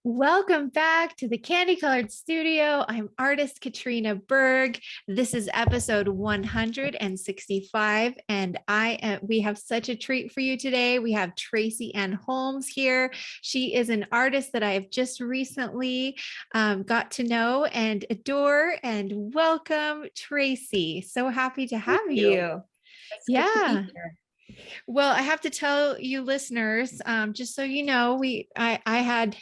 Welcome back to the Candy Colored Studio. I'm artist Katrina Berg. This is episode 165, and we have such a treat for you today. We have Tracy Ann Holmes here. She is an artist that I have just recently got to know and adore. And welcome, Tracy. So happy to Thank have you. you. It's good to Yeah. be here. Well, I have to tell you listeners, just so you know, I had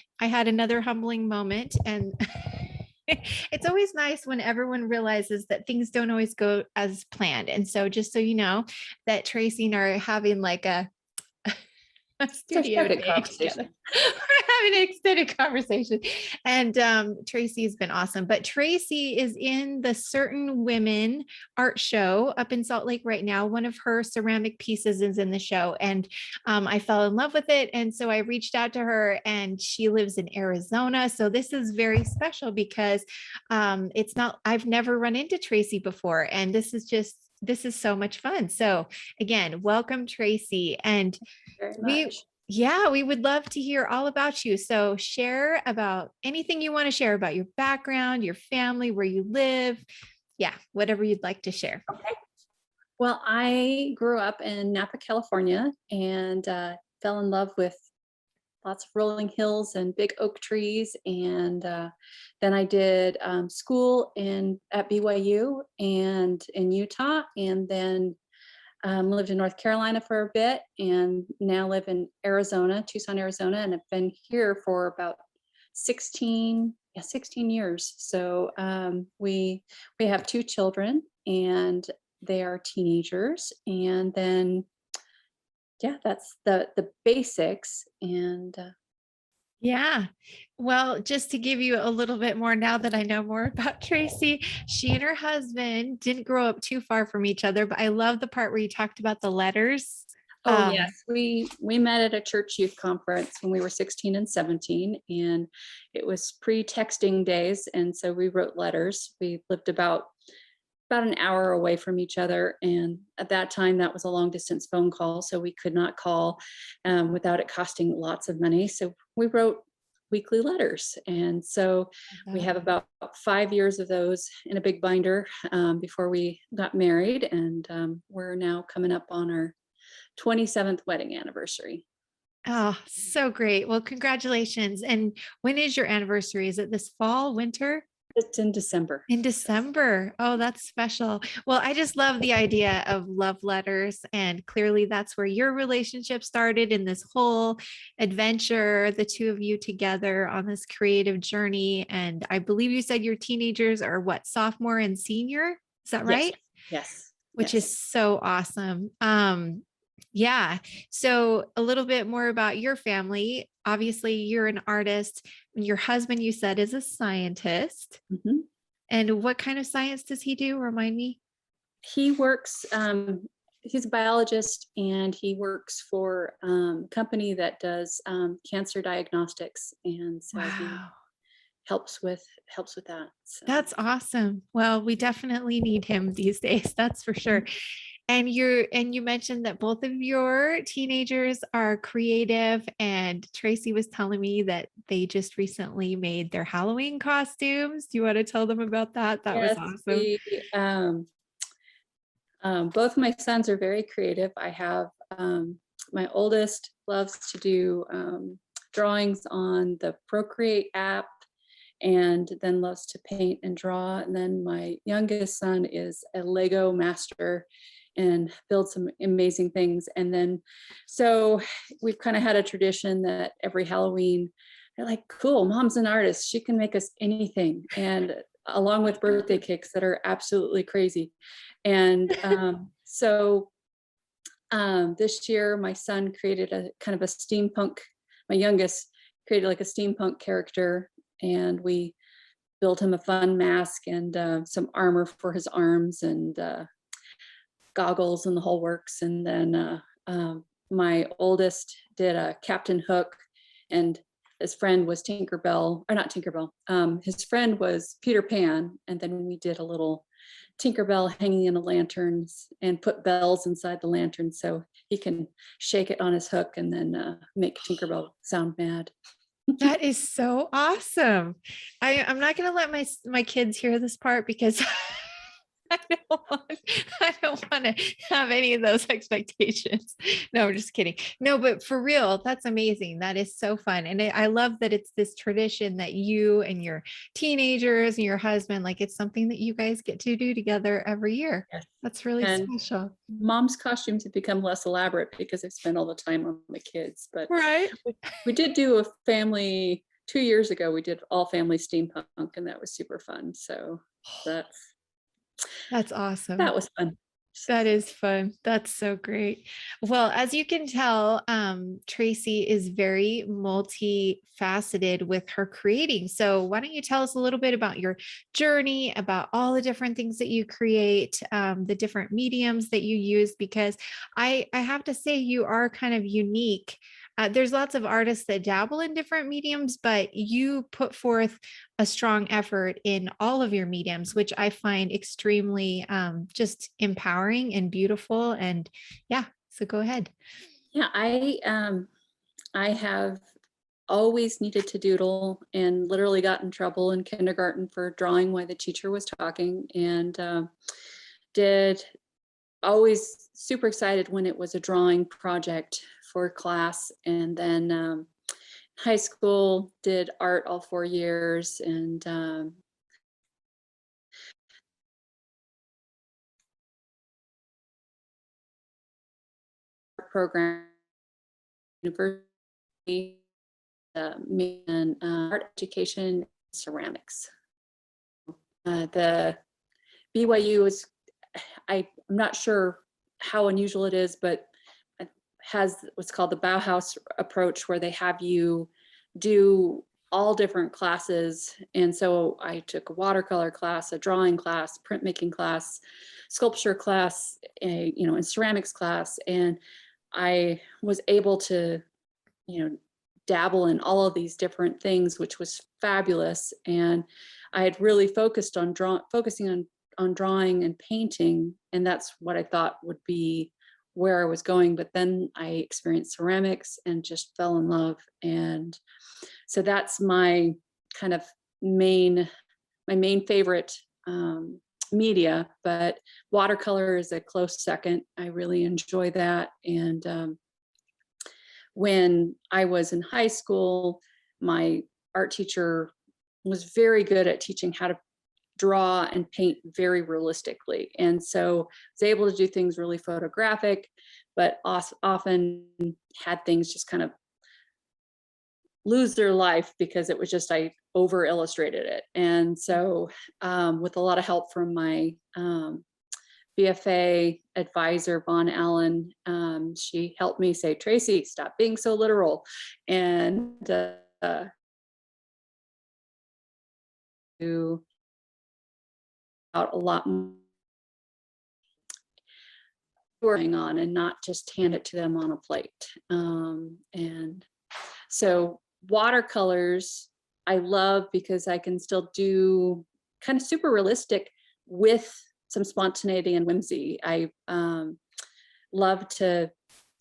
another humbling moment, and it's always nice when everyone realizes that things don't always go as planned. And so just so you know that Tracy and I are having like a studio Extended day together. conversation. We're having an extended conversation. And Tracy has been awesome. But Tracy is in the Certain Women art show up in Salt Lake right now. One of her ceramic pieces is in the show. And I fell in love with it. And so I reached out to her, and she lives in Arizona. So this is very special because I've never run into Tracy before. And this is so much fun. So again, welcome, Tracy. And Very we, much. yeah, we would love to hear all about you. So share about anything you want to share about your background, your family, where you live. Yeah, whatever you'd like to share. Okay. Well, I grew up in Napa, California, and fell in love with lots of rolling hills and big oak trees. And then I did school at BYU and in Utah, and then lived in North Carolina for a bit, and now live in Arizona, Tucson, Arizona, and I've been here for about 16 years. So we have two children, and they are teenagers, and then yeah, that's the basics. And Yeah. Well, just to give you a little bit more now that I know more about Tracy, she and her husband didn't grow up too far from each other, but I love the part where you talked about the letters. oh yes, we met at a church youth conference when we were 16 and 17, and it was pre-texting days, and so we wrote letters. We lived about an hour away from each other, and at that time that was a long distance phone call, so we could not call without it costing lots of money. So we wrote weekly letters, and so we have about 5 years of those in a big binder before we got married, and we're now coming up on our 27th wedding anniversary. Oh, so great. Well, congratulations. And when is your anniversary? Is it this fall, winter? It's in December. In December. Oh, that's special. Well, I just love the idea of love letters. And clearly, that's where your relationship started in this whole adventure, the two of you together on this creative journey. And I believe you said your teenagers are what, sophomore and senior? Is that Yes, right? yes, Which yes. is so awesome. Yeah. So a little bit more about your family. Obviously, you're an artist. Your husband, you said, is a scientist. Mhm. And what kind of science does he do? Remind me. He works, he's a biologist, and he works for a company that does cancer diagnostics. And so he Wow. helps with that. So That's awesome. Well, we definitely need him these days, that's for sure. And you mentioned that both of your teenagers are creative, and Tracy was telling me that they just recently made their Halloween costumes. Do you want to tell them about that? That was yes, awesome. we both my sons are very creative. I have my oldest loves to do drawings on the Procreate app, and then loves to paint and draw. And then my youngest son is a Lego master and builds some amazing things. And then so we've kind of had a tradition that every Halloween they're like, cool, mom's an artist, she can make us anything. And along with birthday cakes that are absolutely crazy. And this year my son created a kind of a steampunk, my youngest created like a steampunk character, and we built him a fun mask and some armor for his arms, and goggles and the whole works. And then my oldest did a Captain Hook, and his friend was Tinkerbell, or not Tinkerbell. His friend was Peter Pan, and then we did a little Tinkerbell hanging in a lantern and put bells inside the lantern so he can shake it on his hook and then make Tinkerbell sound mad. That is so awesome. I'm not going to let my kids hear this part because I I don't want to have any of those expectations. No, I'm just kidding. No, but for real, that's amazing. That is so fun. And I love that it's this tradition that you and your teenagers and your husband, like it's something that you guys get to do together every year. Yes. That's really And special. mom's costumes have become less elaborate because I've spent all the time on the kids. But Right. we did do a family 2 years ago. We did all family steampunk, and that was super fun. So that's That's awesome. that was fun. That is fun. That's so great. Well, as you can tell, Tracy is very multifaceted with her creating. So, why don't you tell us a little bit about your journey, about all the different things that you create, the different mediums that you use? Because I have to say, you are kind of unique. There's lots of artists that dabble in different mediums, but you put forth a strong effort in all of your mediums, which I find extremely just empowering and beautiful. And yeah, so go ahead. Yeah, I have always needed to doodle and literally got in trouble in kindergarten for drawing while the teacher was talking, and did always super excited when it was a drawing project for class. And then high school did art all 4 years, and art program university, and art education, ceramics. The BYU is, I'm not sure how unusual it is, but it has what's called the Bauhaus approach, where they have you do all different classes. And so I took a watercolor class, a drawing class, printmaking class, sculpture class, and ceramics class. And I was able to, dabble in all of these different things, which was fabulous. And I had really focused on focusing on drawing and painting, and that's what I thought would be where I was going. But then I experienced ceramics and just fell in love. And so that's my kind of main favorite media. But watercolor is a close second. I really enjoy that. And when I was in high school, my art teacher was very good at teaching how to draw and paint very realistically. And so I was able to do things really photographic, but often had things just kind of lose their life because it was just, I over illustrated it. And so with a lot of help from my BFA advisor, Vaughn Allen, she helped me say, Tracy, stop being so literal. And do out a lot more going on and not just hand it to them on a plate. And so watercolors I love because I can still do kind of super realistic with some spontaneity and whimsy. I love to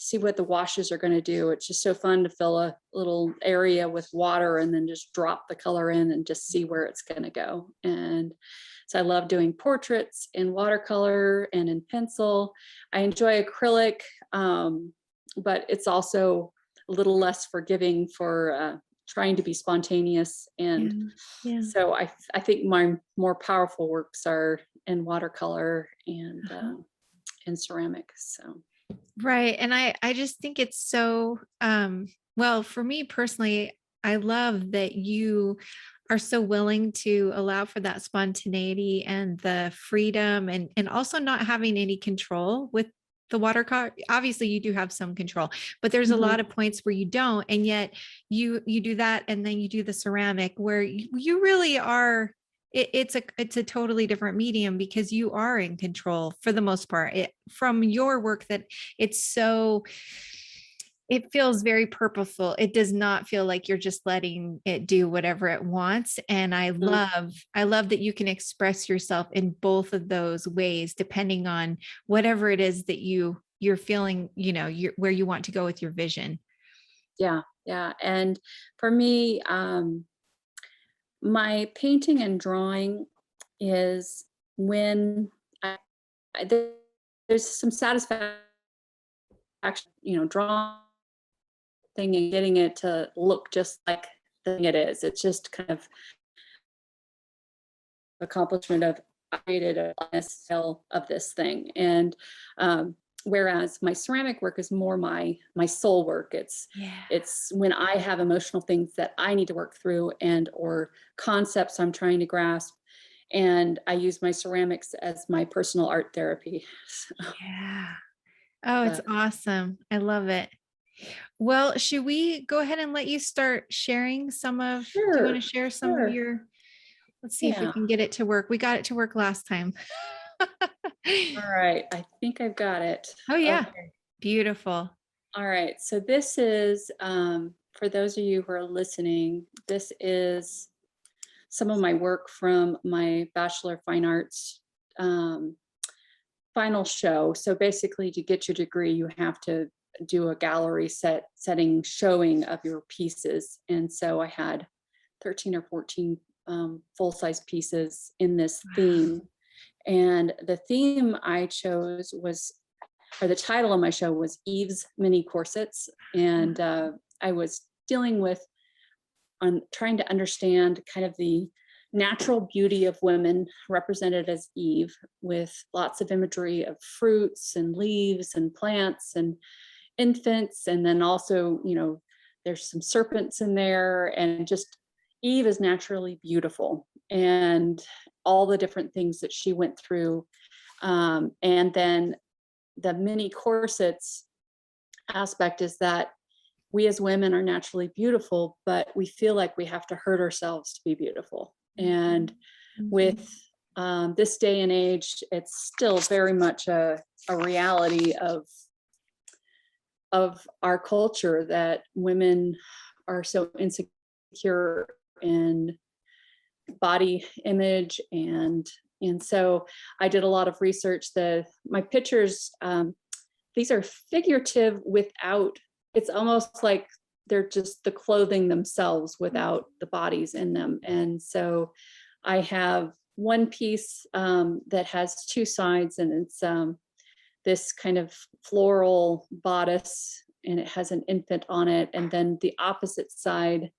see what the washes are going to do. It's just so fun to fill a little area with water and then just drop the color in and just see where it's going to go. And so I love doing portraits in watercolor and in pencil. I enjoy acrylic, but it's also a little less forgiving for trying to be spontaneous. And Yeah. so I think my more powerful works are in watercolor and ceramics. So. Right. And I just think it's so, well, for me personally, I love that you are so willing to allow for that spontaneity and the freedom and also not having any control with the watercolor. Obviously you do have some control, but there's a lot of points where you don't. And yet you do that. And then you do the ceramic where you really are, it's a totally different medium because you are in control for the most part from your work, that it's so, it feels very purposeful. It does not feel like you're just letting it do whatever it wants. And I love that you can express yourself in both of those ways, depending on whatever it is that you're feeling, where you want to go with your vision. Yeah. Yeah. And for me, my painting and drawing is when I there's some satisfaction, drawing thing and getting it to look just like the thing it is. It's just kind of accomplishment of I created a style of this thing. And whereas my ceramic work is more my soul work. Yeah. It's when I have emotional things that I need to work through and or concepts I'm trying to grasp. And I use my ceramics as my personal art therapy. Yeah. Oh, it's But awesome. I love it. Well, should we go ahead and let you start sharing do you want to sure, share some of sure. your, let's see if we Yeah. can get it to work. We got it to work last time. All right. I think I've got it. Oh yeah. Okay. Beautiful. All right. So this is, for those of you who are listening, this is some of my work from my Bachelor of Fine Arts um, final show. So basically, to get your degree, you have to do a gallery setting showing of your pieces. And so I had 13 or 14 full-size pieces in this Wow. theme. And the theme I chose was, or the title of my show was Eve's Mini Corsets. And I was dealing with on trying to understand kind of the natural beauty of women represented as Eve, with lots of imagery of fruits and leaves and plants and infants. And then also, there's some serpents in there, and just Eve is naturally beautiful and all the different things that she went through. And then the mini corsets aspect is that we as women are naturally beautiful, but we feel like we have to hurt ourselves to be beautiful. And Mhm. with this day and age, it's still very much a reality of our culture that women are so insecure in body image. And so I did a lot of research. My pictures, these are figurative without, it's almost like they're just the clothing themselves without the bodies in them. And so I have one piece that has two sides, and it's this kind of floral bodice, and it has an infant on it. And then the opposite side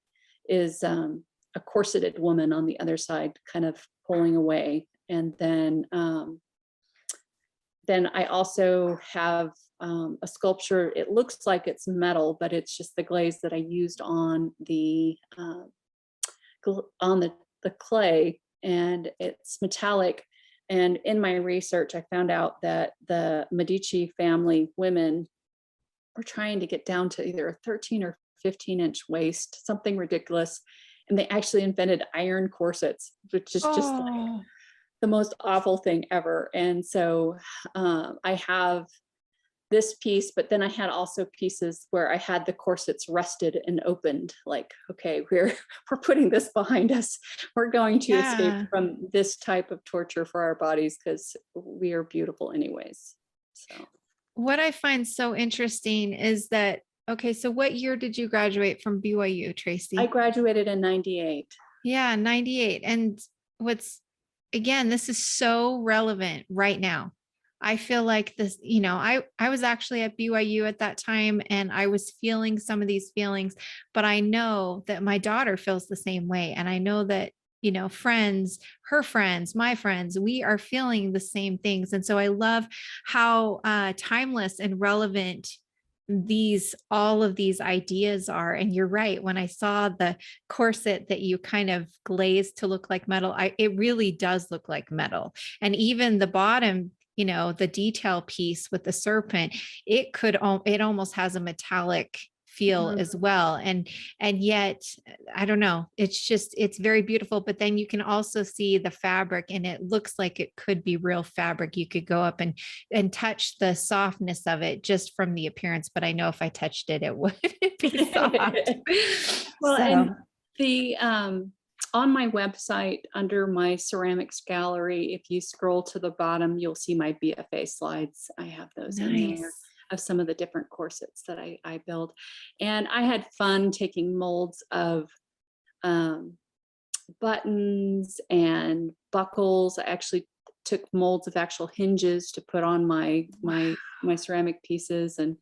is a corseted woman on the other side, kind of pulling away. And then I also have a sculpture. It looks like it's metal, but it's just the glaze that I used on the clay, and it's metallic. And in my research, I found out that the Medici family women were trying to get down to either a 13 or 15-inch waist, something ridiculous. And they actually invented iron corsets, which is just like Oh, the most awful thing ever. And so I have this piece, but then I had also pieces where I had the corsets rested and opened, like, okay, we're putting this behind us. We're going to escape yeah. from this type of torture for our bodies because we are beautiful anyways. So What I find so interesting is that, okay, so what year did you graduate from BYU, I Tracy? graduated in 98. Yeah, 98. And what's, again, this is so relevant right now. I feel like this, I was actually at BYU at that time and I was feeling some of these feelings, but I know that my daughter feels the same way. And I know that, friends, her friends, my friends, we are feeling the same things. And so I love how timeless and relevant all of these ideas are. And you're right. When I saw the corset that you kind of glazed to look like metal, it really does look like metal. And even the bottom, the detail piece with the serpent, it almost has a metallic feel as Mhm. well. And yet, I don't know, it's very beautiful. But then you can also see the fabric, and it looks like it could be real fabric. You could go up and touch the softness of it just from the appearance, but I know if I touched it, it wouldn't be soft. Well, and So the on my website under my ceramics gallery, if you scroll to the bottom, you'll see my BFA slides. I have those in there. nice. some of the different corsets that I build. And I had fun taking molds of buttons and buckles. I actually took molds of actual hinges to put on my ceramic pieces. And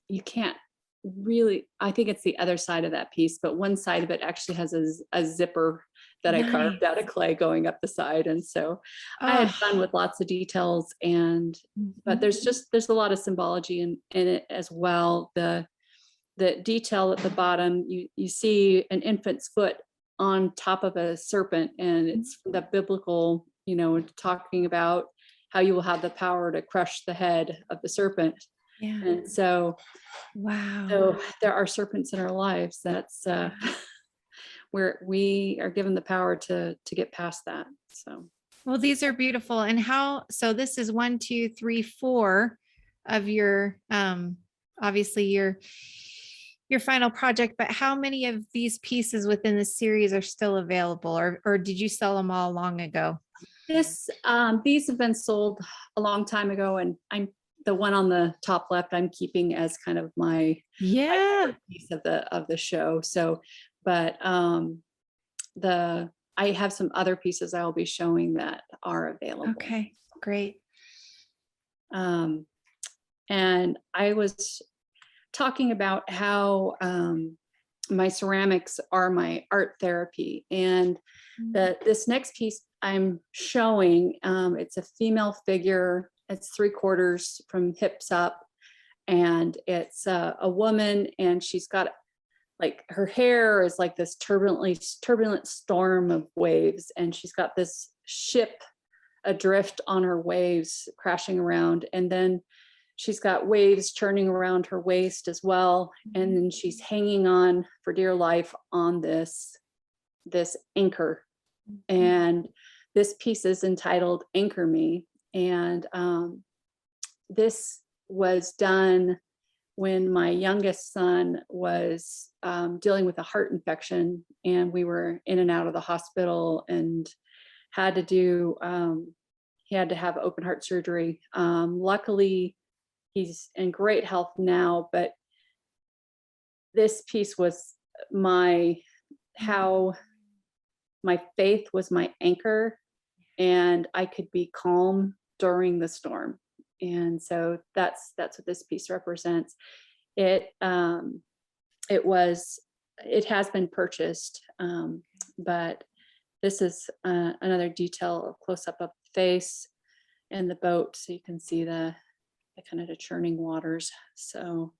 you can't really, I think it's the other side of that piece, but one side of it actually has a zipper that I carved out of clay going up the side. And so I had fun with lots of details, and but there's a lot of symbology in it as well. The detail at the bottom, you see an infant's foot on top of a serpent, and it's the biblical, talking about how you will have the power to crush the head of the serpent. Yeah. And so, wow. So there are serpents in our lives. That's where we are given the power to get past that. So, well, these are beautiful. And so this is 1, 2, 3, 4 of your, obviously your final project, but how many of these pieces within the series are still available, or did you sell them all long ago? these have been sold a long time ago, and the one on the top left, I'm keeping as kind of my piece of the show. So, but I have some other pieces I will be showing that are available. Okay, great. And I was talking about how my ceramics are my art therapy, and this next piece I'm showing, it's a female figure. It's 3/4 from hips up, and it's a woman, and she's got like her hair is like this turbulent storm of waves, and she's got this ship adrift on her waves crashing around, and then she's got waves churning around her waist as well, and then she's hanging on for dear life on this anchor. And this piece is entitled Anchor Me. And this was done when my youngest son was dealing with a heart infection, and we were in and out of the hospital and had to do, he had to have open heart surgery. Luckily, he's in great health now, but this piece was how my faith was my anchor, and I could be calm during the storm. And so that's what this piece represents. It has been purchased, but this is another detail of close up of the face and the boat, so you can see the kind of the churning waters. So,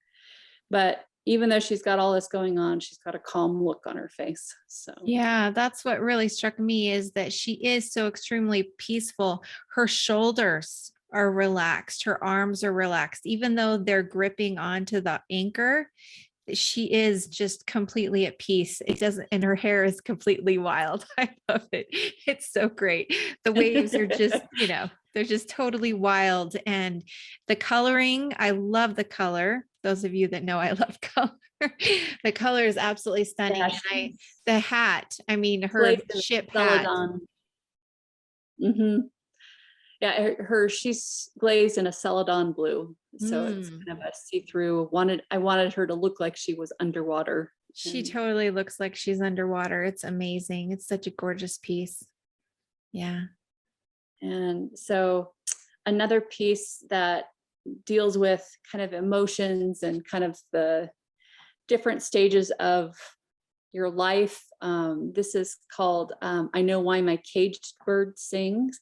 but even though she's got all this going on, she's got a calm look on her face. So yeah, that's what really struck me, is that she is so extremely peaceful. Her shoulders are relaxed, her arms are relaxed, even though they're gripping onto the anchor. She is just completely at peace. It doesn't, and her hair is completely wild. I love it. It's so great. The waves are just, they're just totally wild. And the coloring, I love the color. Those of you that know, I love color. The color is absolutely stunning. And the hat, I mean, her ship hat. Mm-hmm. Yeah, she's glazed in a celadon blue, so it's kind of a see-through. I wanted her to look like she was underwater. She totally looks like she's underwater. It's amazing. It's such a gorgeous piece. Yeah. And so another piece that deals with kind of emotions and kind of the different stages of your life. This is called I Know Why My Caged Bird Sings.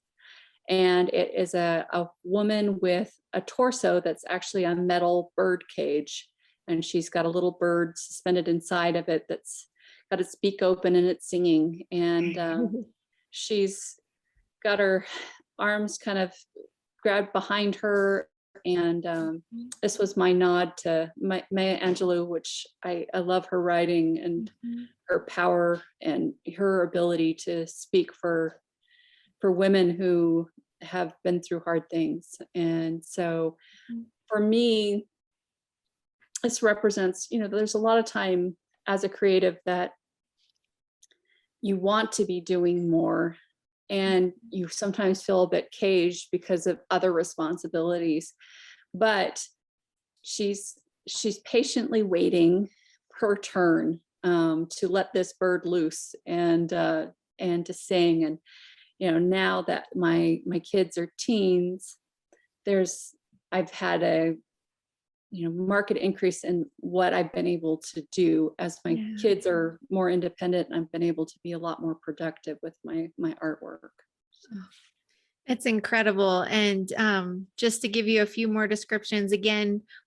And it is a woman with a torso that's actually a metal bird cage. And she's got a little bird suspended inside of it that's got its beak open and it's singing. And she's got her arms kind of grabbed behind her. And this was my nod to Maya Angelou, which I love her writing and her power and her ability to speak for women who have been through hard things. And so for me, this represents, there's a lot of time as a creative that you want to be doing more, and you sometimes feel a bit caged because of other responsibilities. but she's patiently waiting her turn to let this bird loose and to sing. And now that my kids are teens, I've had a market increase in what I've been able to do as my kids are more independent, and I've been able to be a lot more productive with my artwork. So. It's incredible. And just to give you a few more descriptions,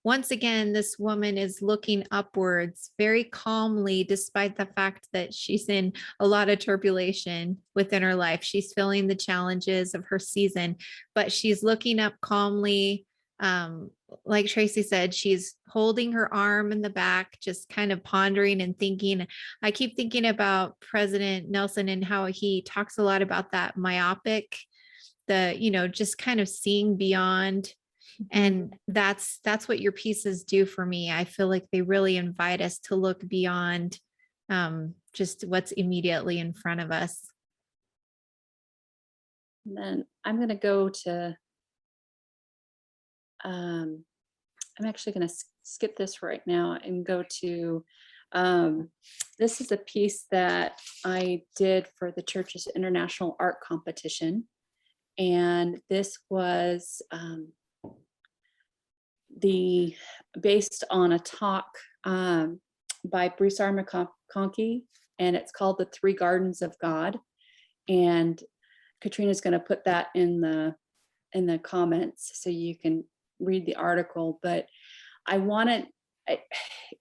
once again, this woman is looking upwards very calmly, despite the fact that she's in a lot of turbulation within her life. She's feeling the challenges of her season, but she's looking up calmly. Like Tracy said, she's holding her arm in the back, just kind of pondering and thinking. I keep thinking about President Nelson and how he talks a lot about that myopic, just kind of seeing beyond. And that's what your pieces do for me. I feel like they really invite us to look beyond just what's immediately in front of us. And then I'm going to go to, I'm actually going to skip this right now and go to, this is a piece that I did for the church's international art competition. And this was based on a talk by Bruce R. McConkie, and it's called The Three Gardens of God. And Katrina's going to put that in the comments so you can read the article. But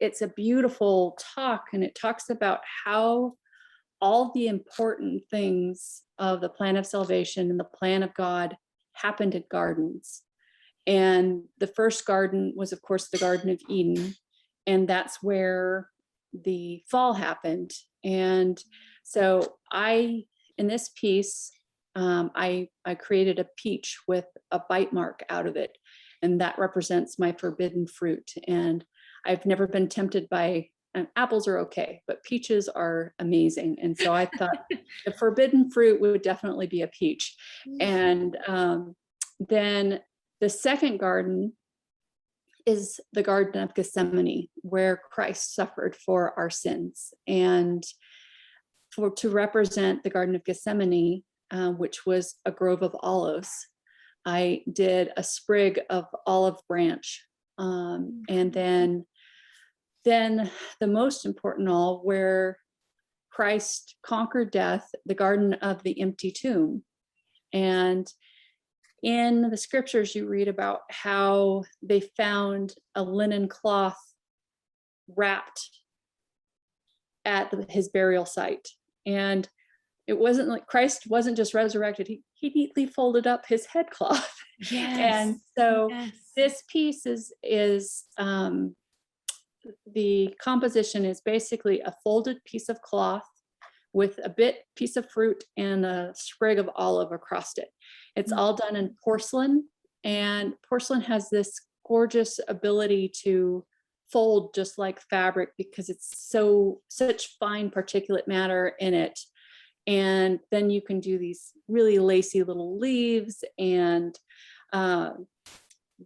it's a beautiful talk, and it talks about how all the important things of the plan of salvation and the plan of God happened in gardens. And the first garden was, of course, the Garden of Eden. And that's where the fall happened. And so in this piece, I created a peach with a bite mark out of it. And that represents my forbidden fruit. And I've never been tempted by apples are okay, but peaches are amazing. And so I thought the forbidden fruit would definitely be a peach. And then the second garden is the Garden of Gethsemane, where Christ suffered for our sins. And to represent the Garden of Gethsemane, which was a grove of olives, I did a sprig of olive branch. And then the most important all, where Christ conquered death, the Garden of the Empty Tomb. And in the scriptures, you read about how they found a linen cloth wrapped at his burial site. And it wasn't like Christ wasn't just resurrected. He neatly folded up his headcloth. Yes. And so this piece is the composition is basically a folded piece of cloth with a piece of fruit and a sprig of olive across it. It's all done in porcelain, and porcelain has this gorgeous ability to fold just like fabric because it's such fine particulate matter in it. And then you can do these really lacy little leaves. And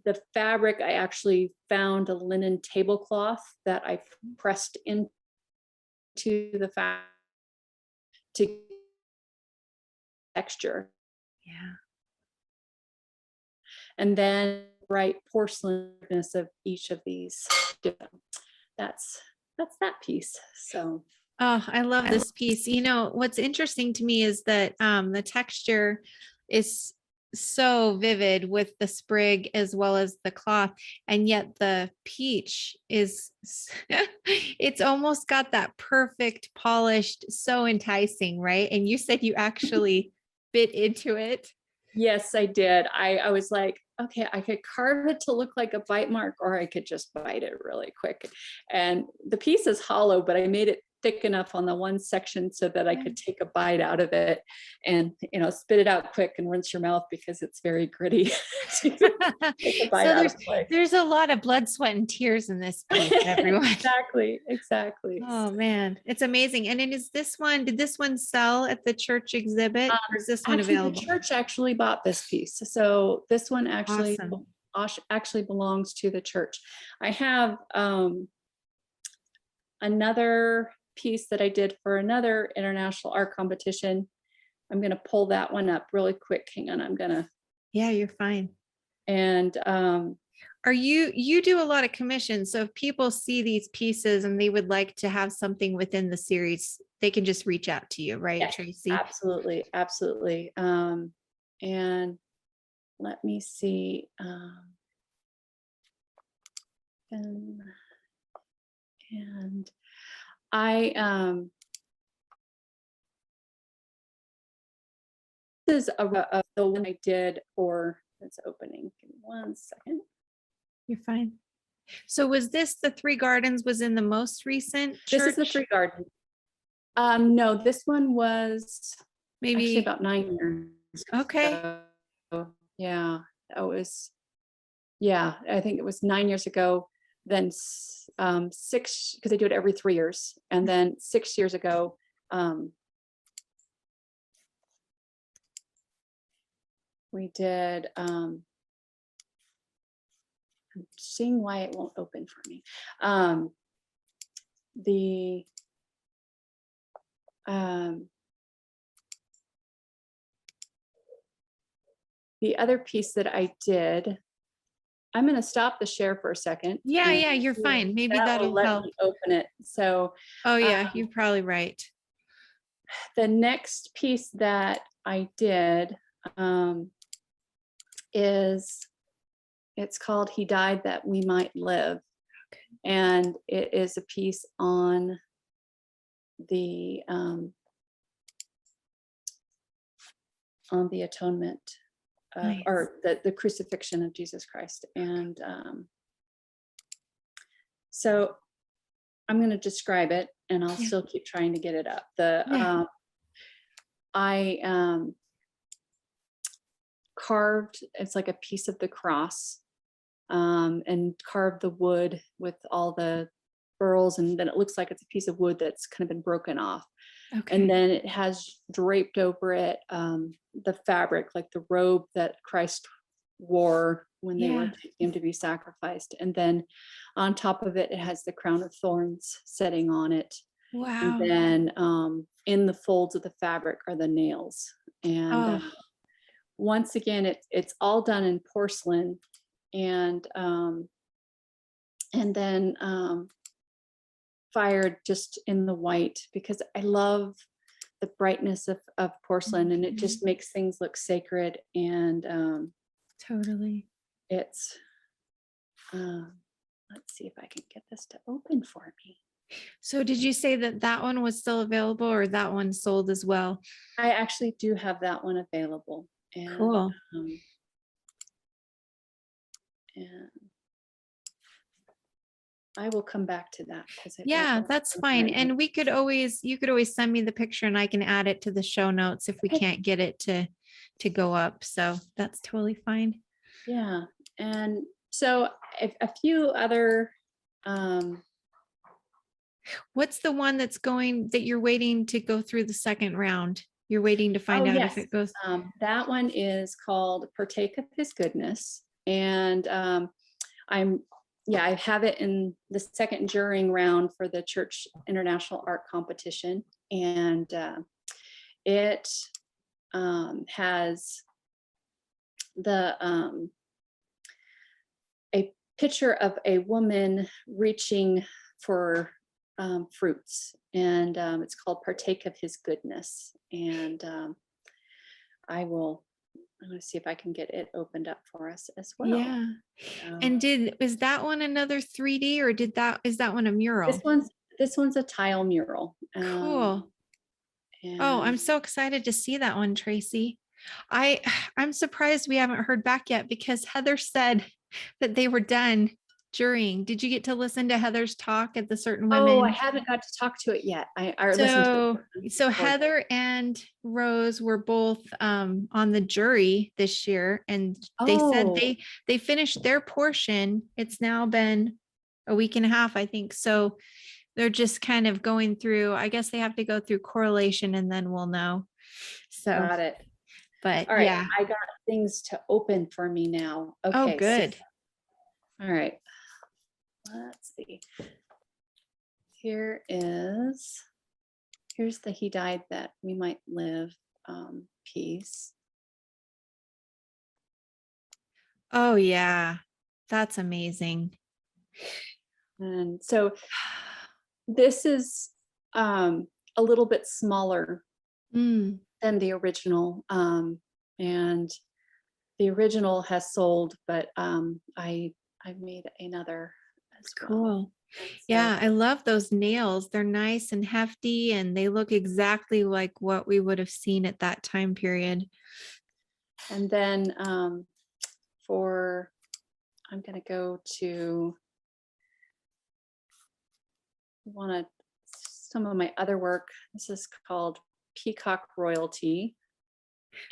the fabric, I actually found a linen tablecloth that I pressed into the fabric to texture. Yeah. And then bright porcelainess of each of these. That's that piece. So. Oh, I love this piece. What's interesting to me is that the texture is so vivid with the sprig as well as the cloth, and yet the peach is it's almost got that perfect polished, so enticing, right? And you said you actually bit into it. Yes, I did. I was like, okay, I could carve it to look like a bite mark, or I could just bite it really quick. And the piece is hollow, but I made it thick enough on the one section so that I could take a bite out of it and, spit it out quick and rinse your mouth because it's very gritty. Take a bite out of the there's a lot of blood, sweat, and tears in this piece, everyone. Exactly. Oh man, it's amazing. And then did this one sell at the church exhibit, or is this one available? The church actually bought this piece. So this one actually, Awesome. actually belongs to the church. I have another piece that I did for another international art competition. I'm going to pull that one up really quick. Hang on. Yeah, you're fine. And Are you do a lot of commissions. So if people see these pieces and they would like to have something within the series, they can just reach out to you, right, yes, Tracy? absolutely. Absolutely. And let me see. And I this is the one I did for its opening. Give me 1 second. You're fine. So was this the Three Gardens was in the most recent This church? is the Three Gardens. No, this one was actually Maybe about 9 years okay. ago. Yeah, that was, yeah, I think it was 9 years ago. Then 6, because they do it every 3 years. And then 6 years ago, we did, I'm seeing why it won't open for me. The other piece that I did, I'm going to stop the share for a second. Yeah, and yeah, you're fine. Maybe that will that'll let help. me open it. So Oh yeah, you're probably right. the next piece that I did is, it's called He Died That We Might Live. Okay. And it is a piece on the atonement Nice. or the crucifixion of Jesus Christ. And so I'm going to describe it, and I'll still keep trying to get it up. I carved, it's like a piece of the cross, and carved the wood with all the burls, and then it looks like it's a piece of wood that's kind of been broken off. Okay. And then it has draped over it the fabric, like the robe that Christ wore when they were taking him to be sacrificed. And then on top of it, it has the crown of thorns setting on it. Wow. And then in the folds of the fabric are the nails. And once again, it's all done in porcelain, and then fired just in the white, because I love the brightness of porcelain, and it just makes things look sacred. And totally. it's let's see if I can get this to open for me. So did you say that one was still available, or that one sold as well? I actually do have that one available. And, cool. And I will come back to that. Yeah, that's fine. And you could always send me the picture and I can add it to the show notes if we can't get it to go up. So that's totally fine. Yeah. And so a few other, what's the one that you're waiting to go through the second round? You're waiting to find out if it goes. That one is called Partake of His Goodness. And I have it in the second jurying round for the Church International Art Competition. And it has a picture of a woman reaching for fruits, and it's called Partake of His Goodness. And I'm going to see if I can get it opened up for us as well. Yeah. And is that one another 3D, or is that one a mural? This one's a tile mural. Cool. Oh, I'm so excited to see that one, Tracy. I'm surprised we haven't heard back yet, because Heather said that they were done jurying. Did you get to listen to Heather's talk at the Certain Women? Oh, I haven't got to talk to it yet. So Heather and Rose were both on the jury this year, and they said they finished their portion. It's now been a week and a half, I think. So they're just kind of going through, I guess they have to go through correlation, and then we'll know. So got it. But all right, yeah, I got things to open for me now. Okay. Oh, good. All right. Let's see. Here's the He Died That We Might Live piece. Oh yeah, that's amazing. And so this is a little bit smaller Mm, than the original. And the original has sold, but I made another as well. cool. And Yeah, so, I love those nails. They're nice and hefty, and they look exactly like what we would have seen at that time period. and then I'm going to go to some of my other work. This is called Peacock Royalty,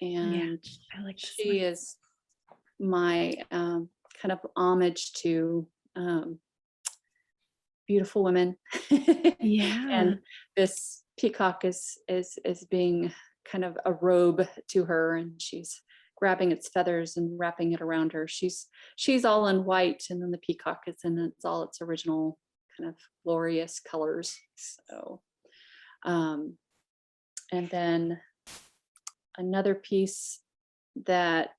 Yeah, and I like this she one. is my kind of homage to beautiful women. Yeah. And this peacock is being kind of a robe to her, and she's grabbing its feathers and wrapping it around her. She's all in white, and then the peacock is in all its original kind of glorious colors. So and then another piece that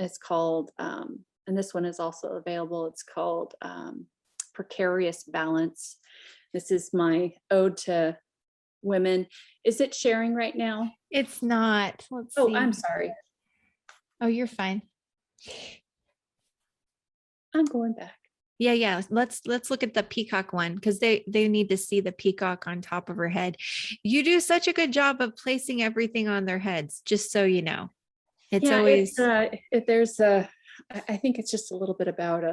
is called and this one is also available, it's called Precarious Balance. This is my ode to women. Is it sharing right now? It's not. Let's Oh, see. I'm sorry. Oh, you're fine. I'm going back. Yeah, yeah. Let's look at the peacock one because they need to see the peacock on top of her head. You do such a good job of placing everything on their heads, just so you know. It's Yeah, always there's I think it's just a little bit about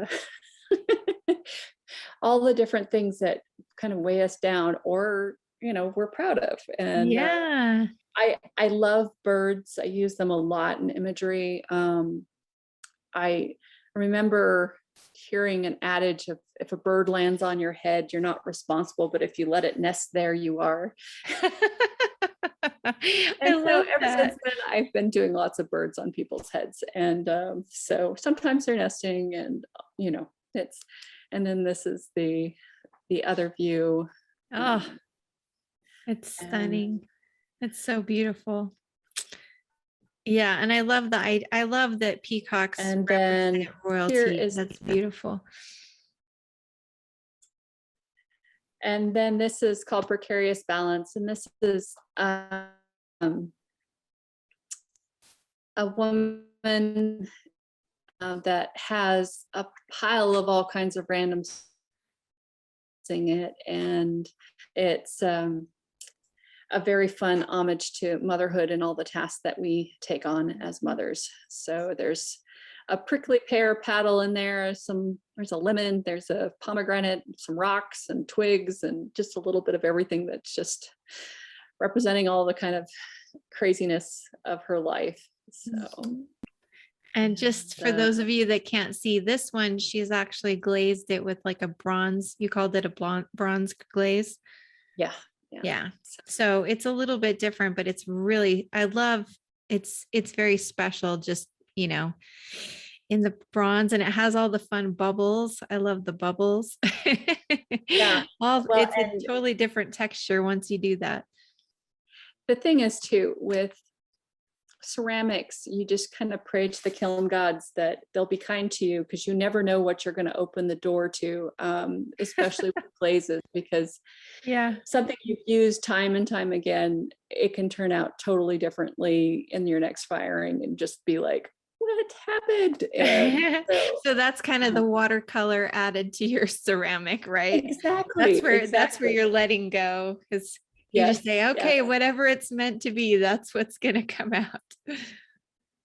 all the different things that kind of weigh us down, or we're proud of. And yeah. I love birds. I use them a lot in imagery. I remember hearing an adage of, if a bird lands on your head, you're not responsible, but if you let it nest there, you are. I And so love ever that. since then, I've been doing lots of birds on people's heads. And so sometimes they're nesting, and it's, and then this is the other view. Oh, it's And stunning. It's so beautiful. Yeah, and I love that peacocks then represent here royalty. is, That's beautiful. and then this is called Precarious Balance. And this is a woman that has a pile of all kinds of random sing it, and it's a very fun homage to motherhood and all the tasks that we take on as mothers. So there's a prickly pear paddle in there, there's a lemon, there's a pomegranate, some rocks and twigs, and just a little bit of everything that's just representing all the kind of craziness of her life. So And just for those of you that can't see this one, she's actually glazed it with like a bronze. You called it a bronze glaze. yeah. Yeah. So it's a little bit different, but it's really, I love it's very special, just, in the bronze, and it has all the fun bubbles. I love the bubbles. Yeah. Well, It's a and totally different texture once you do that. the thing is too, with ceramics, you just kind of pray to the kiln gods that they'll be kind to you, because you never know what you're going to open the door to, especially with glazes, because Yeah. something you've used time and time again, it can turn out totally differently in your next firing and just be like, what happened? And So that's kind of the watercolor added to your ceramic, right? exactly. That's where you're letting go, because you just say, Yes. okay, whatever it's meant to be, that's what's going to come out.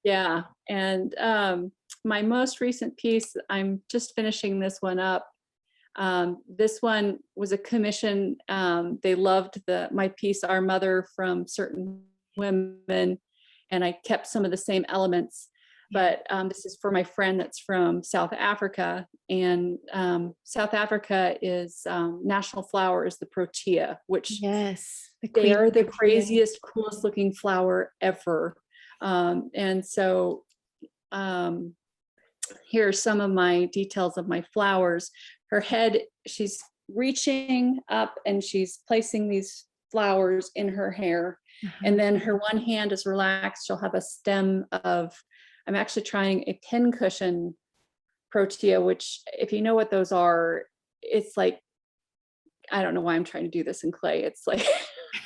Yeah. And my most recent piece, I'm just finishing this one up. This one was a commission. They loved my piece, Our Mother, from certain women, and I kept some of the same elements. But this is for my friend that's from South Africa, and South Africa is national flower is the protea, which Yes, they are the craziest, coolest looking flower ever. And so here are some of my details of my flowers. Her head, she's reaching up and she's placing these flowers in her hair. And then her one hand is relaxed. She'll have a stem of, I'm actually trying a pincushion protea, which if you know what those are, it's like, I don't know why I'm trying to do this in clay. It's like,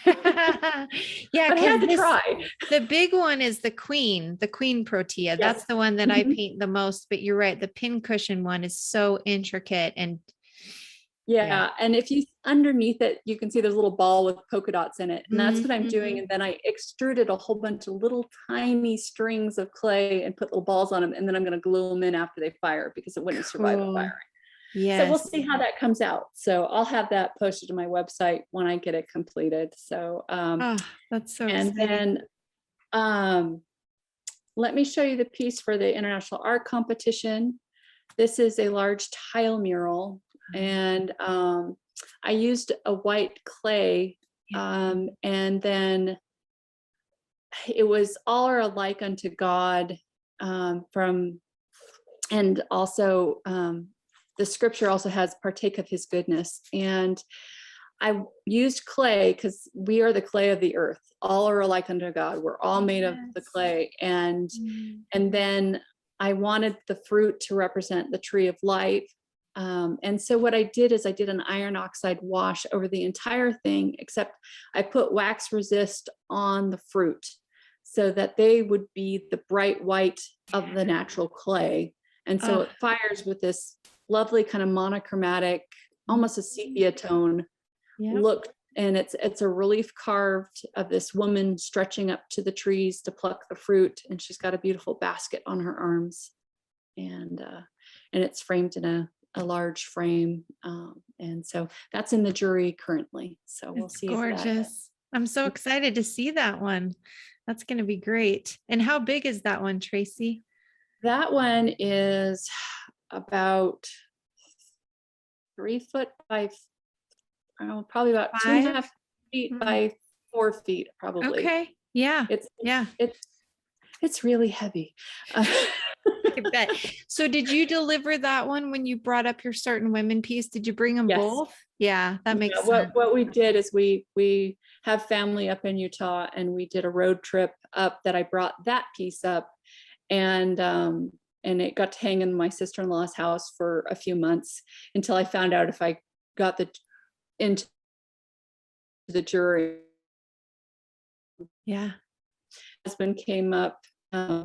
Yeah, but I had to because try. the big one is the queen protea. That's Yes. the one that I paint the most, but you're right. The pincushion one is so intricate and Yeah. And if you underneath it, you can see there's a little ball with polka dots in it. And that's what I'm doing. Mhm. And then I extruded a whole bunch of little tiny strings of clay and put little balls on them. And then I'm going to glue them in after they fire because it wouldn't survive a Cool. fire. So we'll Yes. see how that comes out. So I'll have that posted to my website when I get it completed. So, Oh, that's so and exciting. then let me show you the piece for the International Art Competition. This is a large tile mural, and I used a white clay, and then it was all are alike unto God, from, and also the scripture also has partake of his goodness. And I used clay because we are the clay of the earth. All are alike unto God. We're all made of the clay. And then I wanted the fruit to represent the tree of life. And so what I did is I did an iron oxide wash over the entire thing, except I put wax resist on the fruit so that they would be the bright white of the natural clay. And so it fires with this lovely kind of monochromatic, almost a sepia tone look. And it's a relief carved of this woman stretching up to the trees to pluck the fruit, and she's got a beautiful basket on her arms, and it's framed in a large frame, and so that's in the jury currently. So we'll It's see gorgeous. if that. I'm so excited to see that one. That's going to be great. And how big is that one, Tracy? That one is about 3 foot by, probably about 2.5 feet by 4 feet, probably. Okay. Yeah. It's really heavy. I bet. So did you deliver that one when you brought up your Certain Women piece? Did you bring them Yes. both? Yeah, that makes sense. What we did is we have family up in Utah, and we did a road trip up that I brought that piece up, and it got to hang in my sister-in-law's house for a few months until I found out if I got into the jury. Yeah. My husband came up a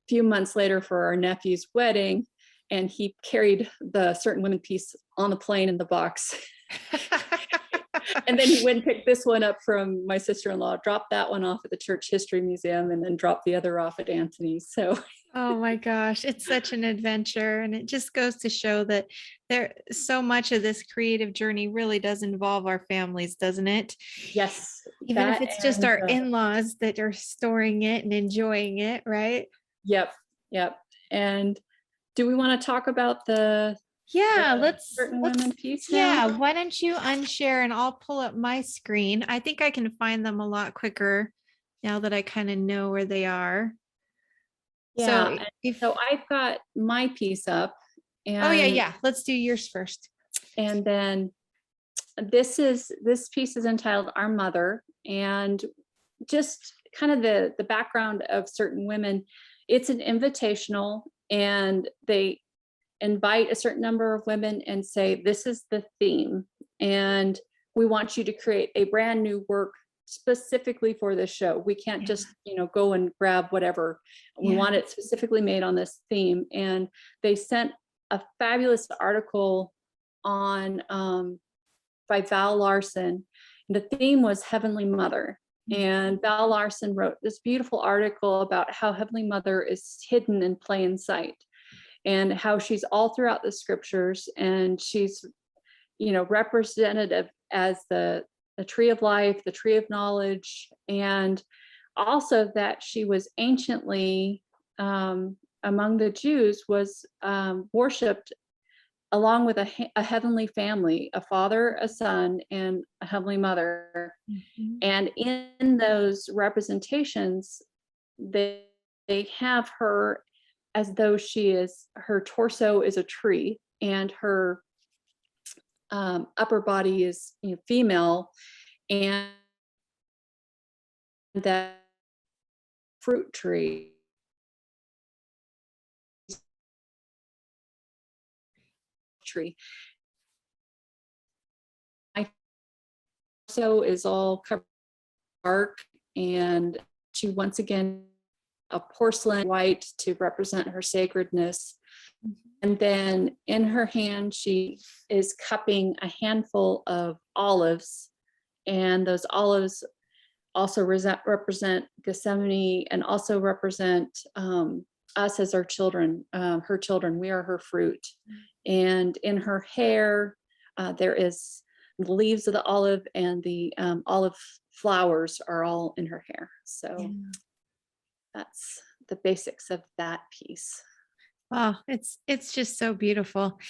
few months later for our nephew's wedding, and he carried the Certain Women piece on the plane in the box. And then he went and picked this one up from my sister-in-law, dropped that one off at the Church History Museum, and then dropped the other off at Anthony's. So, oh my gosh, it's such an adventure. And it just goes to show that there so much of this creative journey really does involve our families, doesn't it? yes. Even if it's just our in-laws that are storing it and enjoying it, right? Yep. And do we want to talk about the Certain Women piece now? Why don't you unshare and I'll pull up my screen. I think I can find them a lot quicker now that I kind of know where they are. Yeah. So I've got my piece up. And yeah. Let's do yours first. And then this piece is entitled Our Mother, and just kind of the background of Certain Women. It's an invitational, and they invite a certain number of women and say, this is the theme, and we want you to create a brand new work specifically for this show. We can't just, go and grab whatever. We want it specifically made on this theme. And they sent a fabulous article on by Val Larson. The theme was Heavenly Mother. And Val Larson wrote this beautiful article about how Heavenly Mother is hidden in plain sight, and how she's all throughout the scriptures, and she's, representative as the tree of life, the tree of knowledge, and also that she was anciently among the Jews was worshipped along with a heavenly family, a father, a son, and a heavenly mother. And in those representations, they have her as though her torso is a tree, and her upper body is, female, and that fruit tree tree. My torso is all covered in bark, and she once again a porcelain white to represent her sacredness. And then in her hand, she is cupping a handful of olives, and those olives also represent Gethsemane, and also represent us as our children, her children. We are her fruit. And in her hair, there is the leaves of the olive, and the olive flowers are all in her hair. So that's the basics of that piece. Oh, it's just so beautiful.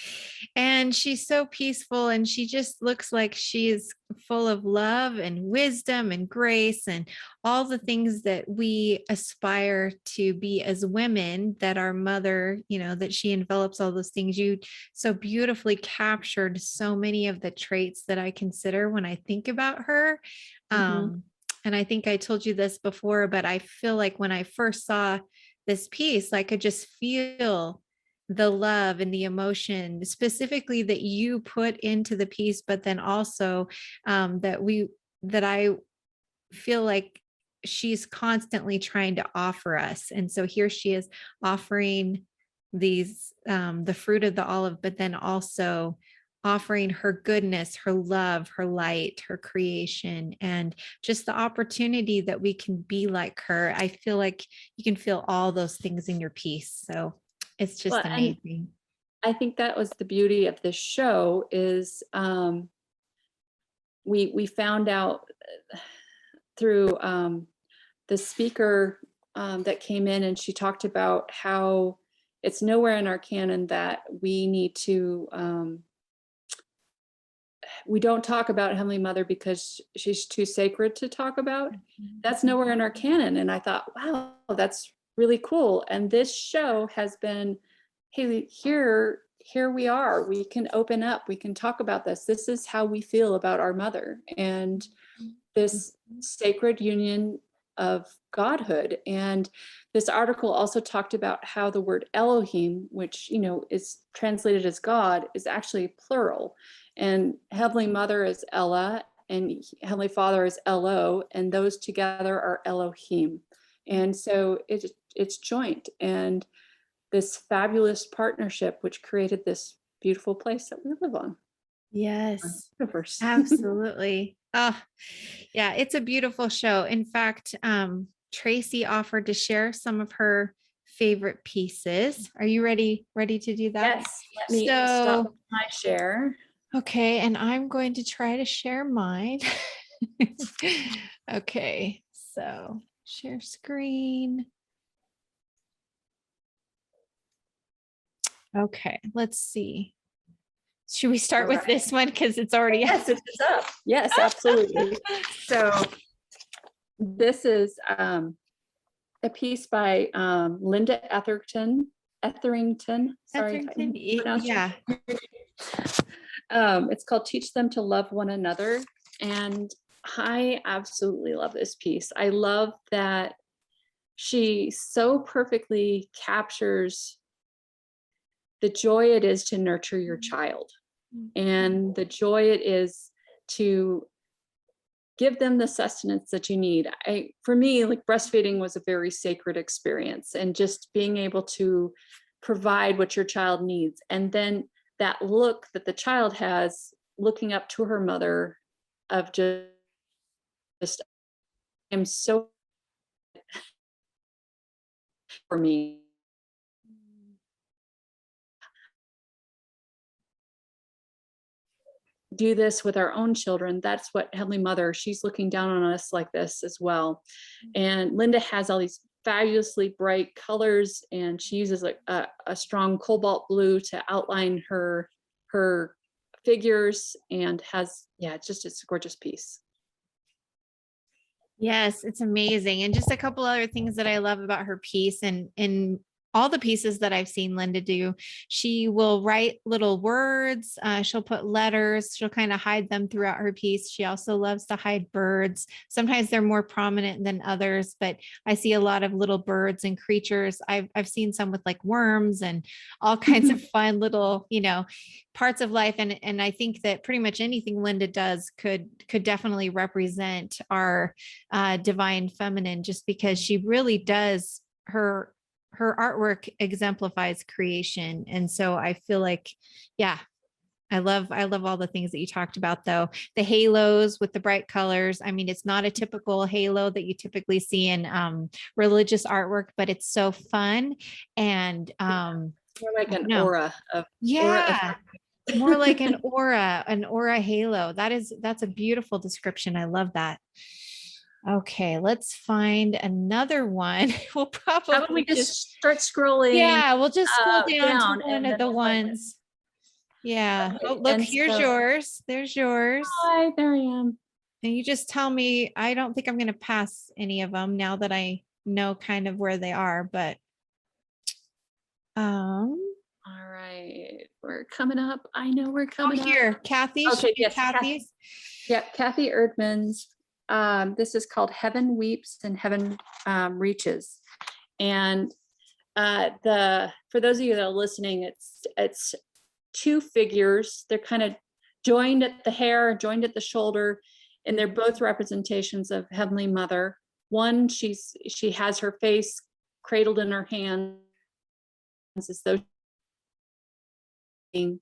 And she's so peaceful, and she just looks like she is full of love and wisdom and grace and all the things that we aspire to be as women, that our mother, that she envelops all those things. You so beautifully captured so many of the traits that I consider when I think about her. And I think I told you this before, but I feel like when I first saw this piece, I could just feel the love and the emotion specifically that you put into the piece, but then also that I feel like she's constantly trying to offer us. And so here she is offering these, the fruit of the olive, but then also offering her goodness, her love, her light, her creation, and just the opportunity that we can be like her. I feel like you can feel all those things in your piece. So it's just amazing. I think that was the beauty of this show is we found out through the speaker that came in, and she talked about how it's nowhere in our canon that we need to we don't talk about Heavenly Mother because she's too sacred to talk about. That's nowhere in our canon. And I thought, wow, that's really cool. And this show has been, hey, here we are. We can open up. We can talk about this. This is how we feel about our mother and this sacred union of godhood. And this article also talked about how the word Elohim, which is translated as God, is actually plural. And Heavenly Mother is Ella, and Heavenly Father is Elo, and those together are Elohim. And so it's joint, and this fabulous partnership which created this beautiful place that we live on. Yes, Universe. absolutely. Oh, yeah, it's a beautiful show. In fact, Tracy offered to share some of her favorite pieces. Are you ready to do that? Yes, let me stop my share. Okay, and I'm going to try to share mine. Okay, so share screen. Okay, let's see. Should we start with this one? Because it's already Yes, it is up. Yes, absolutely. So this is a piece by Linda Etherington. Sorry if I pronounced it. It's called Teach Them to Love One Another. And I absolutely love this piece. I love that she so perfectly captures the joy it is to nurture your child, and the joy it is to give them the sustenance that you need. For me, like, breastfeeding was a very sacred experience, and just being able to provide what your child needs. And then that look that the child has looking up to her mother of just I'm so for me. Do this with our own children. That's what Heavenly Mother, she's looking down on us like this as well. And Linda has all these fabulously bright colors, and she uses a strong cobalt blue to outline her figures, and has, it's a gorgeous piece. Yes, it's amazing. And just a couple other things that I love about her piece, and all the pieces that I've seen Linda do. She will write little words. She'll put letters. She'll kind of hide them throughout her piece. She also loves to hide birds. Sometimes they're more prominent than others, but I see a lot of little birds and creatures. I've seen some with like worms and all kinds of fun little, parts of life. And I think that pretty much anything Linda does could definitely represent our divine feminine, just because she really does her artwork exemplifies creation. And so I feel like, yeah, I love all the things that you talked about, though. The halos with the bright colors. I mean, it's not a typical halo that you typically see in religious artwork, but it's so fun. And More like an no, aura of yeah, more like an aura halo. That's a beautiful description. I love that. Okay, let's find another one. We'll How about we probably just start scrolling yeah, we'll just scroll down to down one and of then the we'll find it. ones. Yeah. Okay, Oh, look, and here's so, yours. There's yours. hi, there I am. And you just tell me, I don't think I'm going to pass any of them now that I know kind of where they are, but All right, we're coming up. I know we're oh, coming up. here, Kathy. Should Okay, be yes, Kathy's. Yeah, Kathy Erdman's. This is called Heaven Weeps and Heaven Reaches. And for those of you that are listening, it's two figures. They're kind of joined at the hair, joined at the shoulder, and they're both representations of Heavenly Mother. One, she has her face cradled in her hands as though being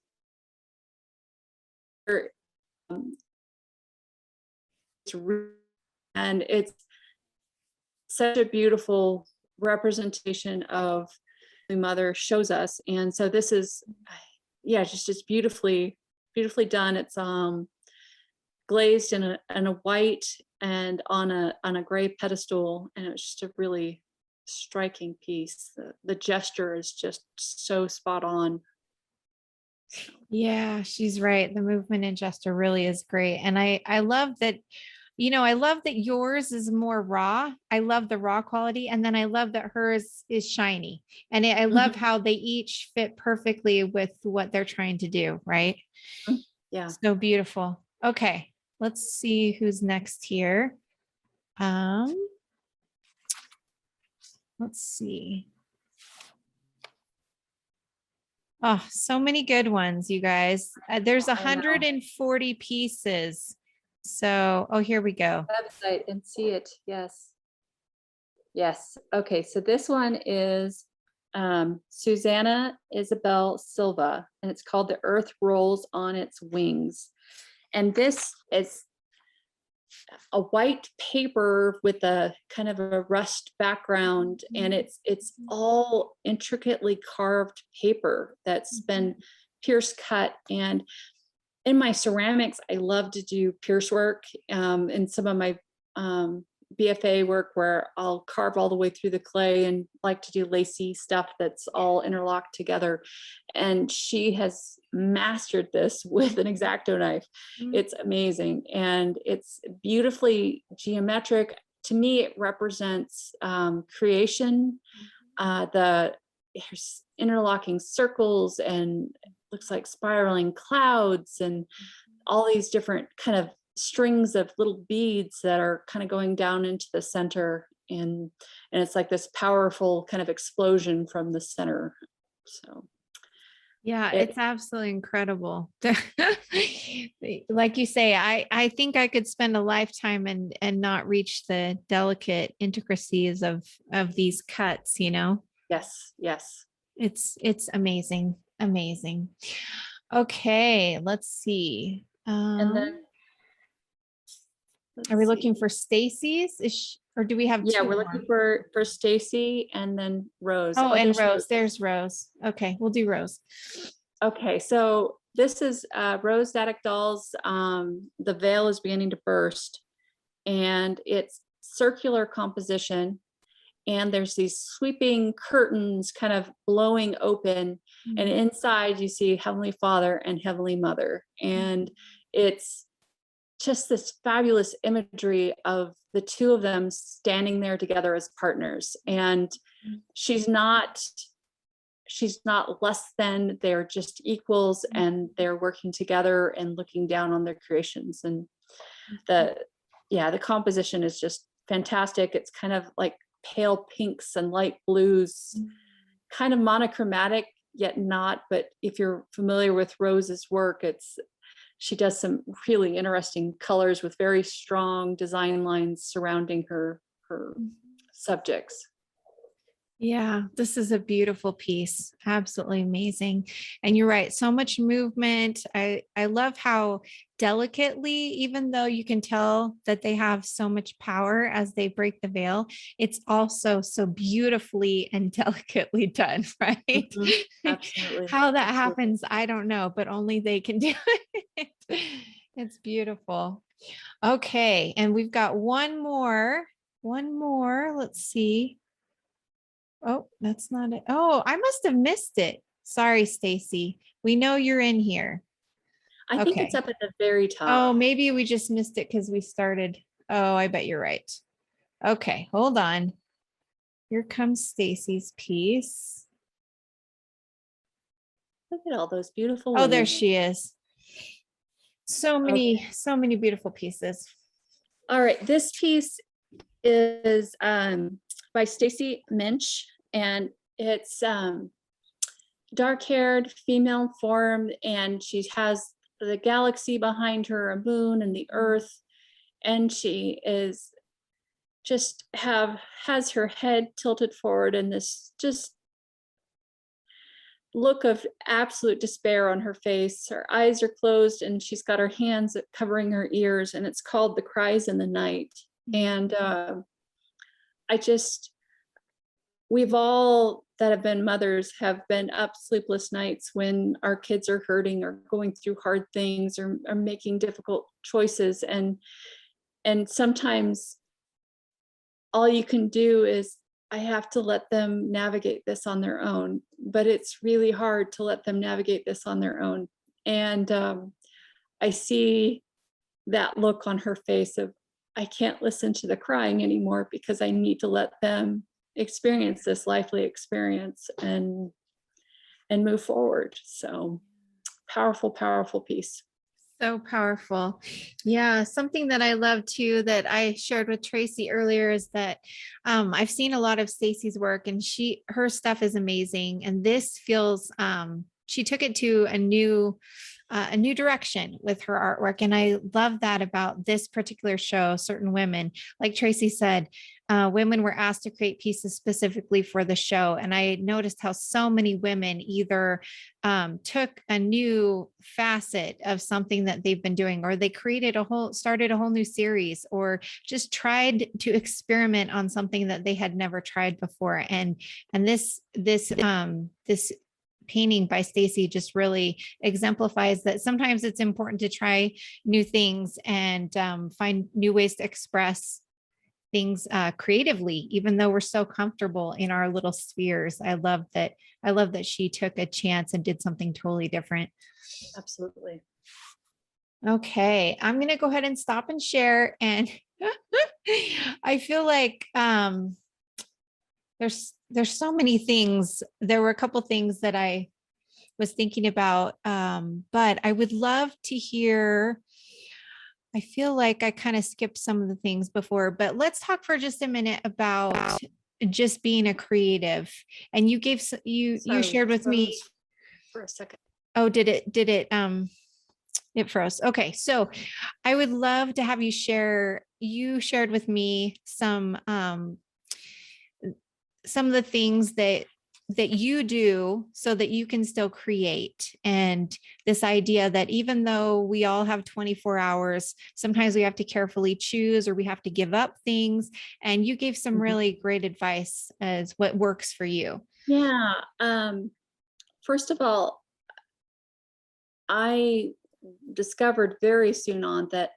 and it's such a beautiful representation of the mother shows us. And so this is, yeah, just beautifully done. It's glazed in a white and on a gray pedestal, and it's just a really striking piece. The gesture is just so spot on. Yeah, she's right. The movement and gesture really is great. And I love that, I love that yours is more raw. I love the raw quality. And then I love that hers is shiny. And I love how they each fit perfectly with what they're trying to do, right? Yeah. So beautiful. Okay, let's see who's next here. Let's see. Oh, so many good ones, you guys. There's 140 pieces. So, oh, here we go. Website and see it. Yes. Yes. Okay. So this one is Susanna Isabel Silva, and it's called The Earth Rolls on Its Wings. And this is a white paper with a kind of a rust background, and it's all intricately carved paper that's been pierce cut. And in my ceramics, I love to do pierce work. In some of my BFA work, where I'll carve all the way through the clay, and like to do lacy stuff that's all interlocked together. And she has mastered this with an X-Acto knife. It's amazing, and it's beautifully geometric. To me, it represents creation. There's interlocking circles, and looks like spiraling clouds, and all these different kind of strings of little beads that are kind of going down into the center, and it's like this powerful kind of explosion from the center. So yeah, it's absolutely incredible. Like you say, I think I could spend a lifetime and not reach the delicate intricacies of these cuts, Yes. It's amazing. Okay, let's see. And then are we looking for Stacy's? Or do we have yeah, two we're more? looking for Stacy and then Rose. Oh, and Rose. There's Rose. Okay, we'll do Rose. Okay, so this is Rose Static Dolls. The veil is beginning to burst, and it's circular composition, and there's these sweeping curtains kind of blowing open, and inside you see Heavenly Father and Heavenly Mother, and it's just this fabulous imagery of the two of them standing there together as partners. And she's not she's not less than, they're just equals, and they're working together and looking down on their creations. And the composition is just fantastic. It's kind of like pale pinks and light blues, kind of monochromatic yet not. But if you're familiar with Rose's work, she does some really interesting colors with very strong design lines surrounding her subjects. Yeah, this is a beautiful piece. Absolutely amazing. And you're right, so much movement. I love how delicately, even though you can tell that they have so much power as they break the veil, it's also so beautifully and delicately done, right? Mhm. Absolutely. How that Absolutely. happens, I don't know, but only they can do it. It's beautiful. Okay, and we've got one more. One more. Let's see. Oh, that's not it. Oh, I must have missed it. Sorry, Stacy. We know you're in here. I think it's Okay. up at the very top. Oh, maybe we just missed it because we started. Oh, I bet you're right. Okay, hold on. Here comes Stacy's piece. Look at all those beautiful Oh, there women. she is. So many beautiful pieces. All right, this piece is by Stacy Minch, and it's dark-haired, female form, and she has the galaxy behind her, a moon and the earth, and she is just has her head tilted forward and this just look of absolute despair on her face. Her eyes are closed and she's got her hands covering her ears, and it's called The Cries in the Night. And we've all that have been mothers have been up sleepless nights when our kids are hurting or going through hard things or are making difficult choices. And sometimes all you can do is, I have to let them navigate this on their own, but it's really hard to let them navigate this on their own. And I see that look on her face of, I can't listen to the crying anymore because I need to let them experience this lively experience and move forward. So powerful, powerful piece. So powerful. Yeah, something that I love too that I shared with Tracy earlier is that I've seen a lot of Stacy's work, and her stuff is amazing. And this feels she took it to a new direction with her artwork. And I love that about this particular show. Certain women, like Tracy said, women were asked to create pieces specifically for the show. And I noticed how so many women either took a new facet of something that they've been doing, or they started a whole new series, or just tried to experiment on something that they had never tried before. And this painting by Stacy just really exemplifies that sometimes it's important to try new things and find new ways to express things creatively, even though we're so comfortable in our little spheres. I love that she took a chance and did something totally different. Absolutely. Okay, I'm going to go ahead and stop and share. And I feel like there's so many things. There were a couple things that I was thinking about, but I would love to hear. I feel like I kind of skipped some of the things before, but let's talk for just a minute about just being a creative. And you gave you shared with me for a second. Oh, did it it froze. Okay, so I would love to have you share. You shared with me some of the things that you do so that you can still create. And this idea that even though we all have 24 hours, sometimes we have to carefully choose, or we have to give up things. And you gave some really great advice as what works for you. Yeah. First of all, I discovered very soon on that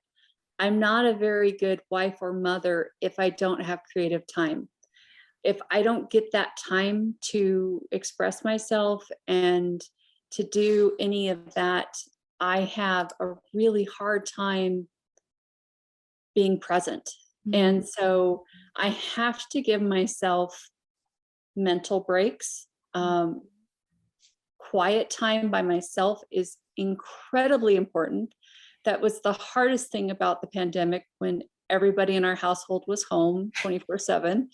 I'm not a very good wife or mother if I don't have creative time. If I don't get that time to express myself and to do any of that, I have a really hard time being present. And so I have to give myself mental breaks. quiet time by myself is incredibly important. That was the hardest thing about the pandemic, when everybody in our household was home 24/7.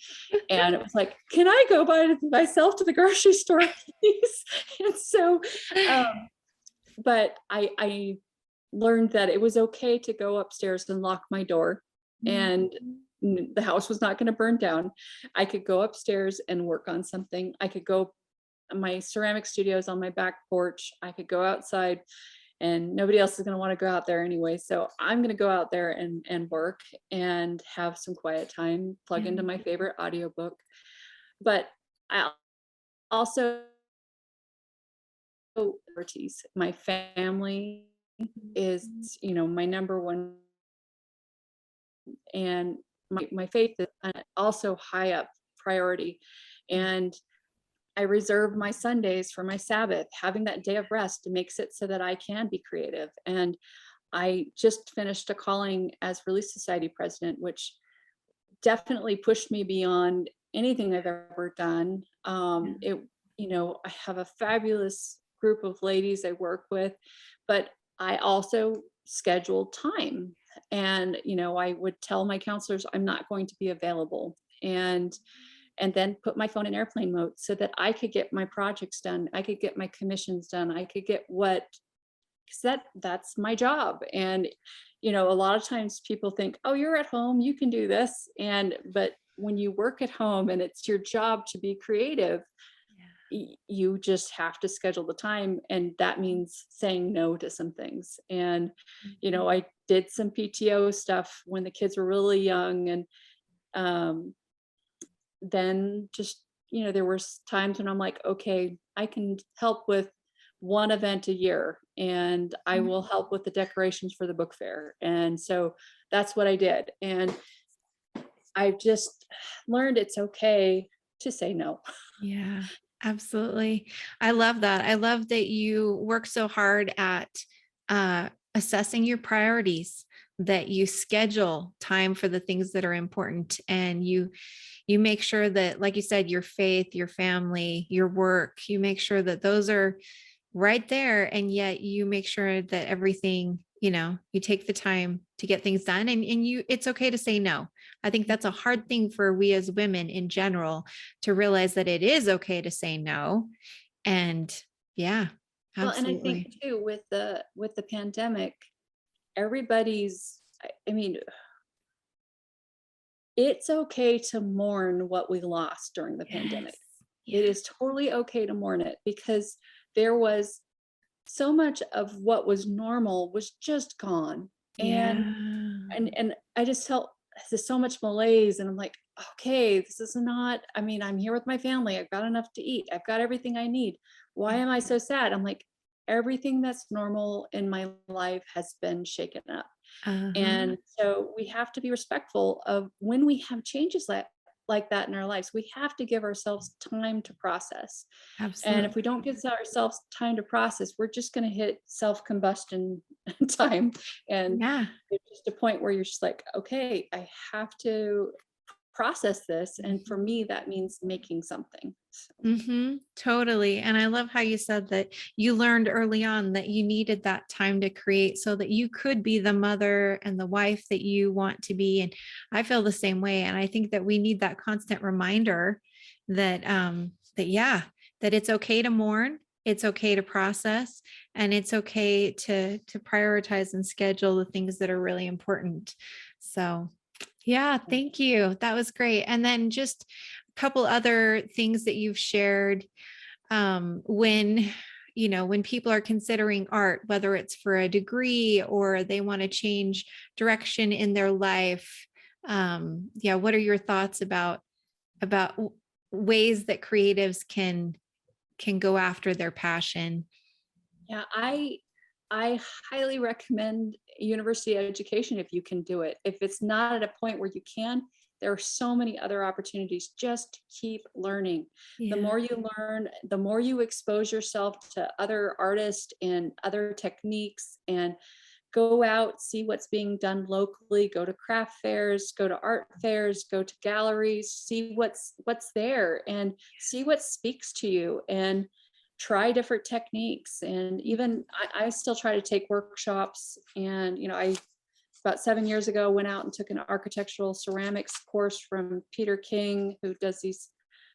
And it was like, can I go by myself to the grocery store, please? And so, um, but I learned that it was okay to go upstairs and lock my door, and the house was not going to burn down. I could go upstairs and work on something. I could go, my ceramic studios on my back porch. I could go outside, and nobody else is going to want to go out there anyway. So I'm going to go out there and work and have some quiet time, plug into my favorite audiobook. But I also, priorities. My family is, my number one, and my faith is also high up priority. And I reserve my Sundays for my Sabbath. Having that day of rest makes it so that I can be creative. And I just finished a calling as Relief Society president, which definitely pushed me beyond anything I've ever done. I have a fabulous group of ladies I work with, but I also scheduled time. And, I would tell my counselors I'm not going to be available. And then put my phone in airplane mode so that I could get my projects done. I could get my commissions done. I could get because that's my job. And, a lot of times people think, oh, you're at home, you can do this. But when you work at home and it's your job to be creative, you just have to schedule the time. And that means saying no to some things. And, I did some PTO stuff when the kids were really young. And, then just, there were times when I'm like, okay, I can help with one event a year, and I will help with the decorations for the book fair. And so that's what I did. And I've just learned it's okay to say no. Yeah, absolutely. I love that. I love that you work so hard at assessing your priorities, that you schedule time for the things that are important, and you make sure that, like you said, your faith, your family, your work, you make sure that those are right there. And yet you make sure that everything, you take the time to get things done, and it's okay to say no. I think that's a hard thing for we as women in general to realize, that it is okay to say no. And yeah, Well, and I think absolutely. too, with the pandemic, everybody's, I mean, it's okay to mourn what we lost during the pandemic. Yes. It Yeah. is totally okay to mourn it, because there was so much of what was normal was just gone. And Yeah. and I just felt there's so much malaise, and I'm like, okay, this is not, I mean, I'm here with my family. I've got enough to eat. I've got everything I need. Why am I so sad? I'm like, everything that's normal in my life has been shaken up. Uh-huh. And so we have to be respectful of when we have changes like that in our lives. We have to give ourselves time to process. And if we don't Absolutely. give ourselves time to process, we're just going to hit self combustion time. And Yeah. it's just a point where you're just like, okay, I have to process this. And for me, that means making something. So, Totally. And I love how you said that you learned early on that you needed that time to create so that you could be the mother and the wife that you want to be. And I feel the same way. And I think that we need that constant reminder that, yeah, that it's okay to mourn. It's okay to process, and it's okay to prioritize and schedule the things that are really important. So yeah, thank you. That was great. And then just a couple other things that you've shared, when when people are considering art, whether it's for a degree or they want to change direction in their life. Yeah, what are your thoughts about ways that creatives can go after their passion? yeah, I highly recommend university education if you can do it. If it's not at a point where you can, there are so many other opportunities. Just keep learning. The Yeah. more you learn, the more you expose yourself to other artists and other techniques, and go out, see what's being done locally, go to craft fairs, go to art fairs, go to galleries, see what's there, and see what speaks to you. And try different techniques. And even I still try to take workshops. And, I about 7 years ago went out and took an architectural ceramics course from Peter King, who does these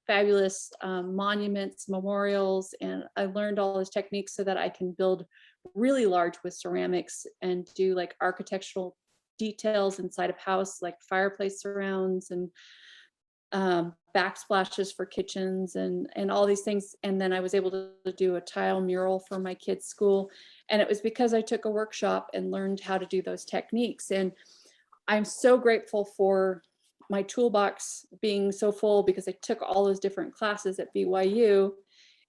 fabulous monuments, memorials. And I learned all his techniques so that I can build really large with ceramics and do like architectural details inside of house, like fireplace surrounds and backsplashes for kitchens and all these things. And then I was able to do a tile mural for my kids' school. And it was because I took a workshop and learned how to do those techniques. And I'm so grateful for my toolbox being so full, because I took all those different classes at BYU,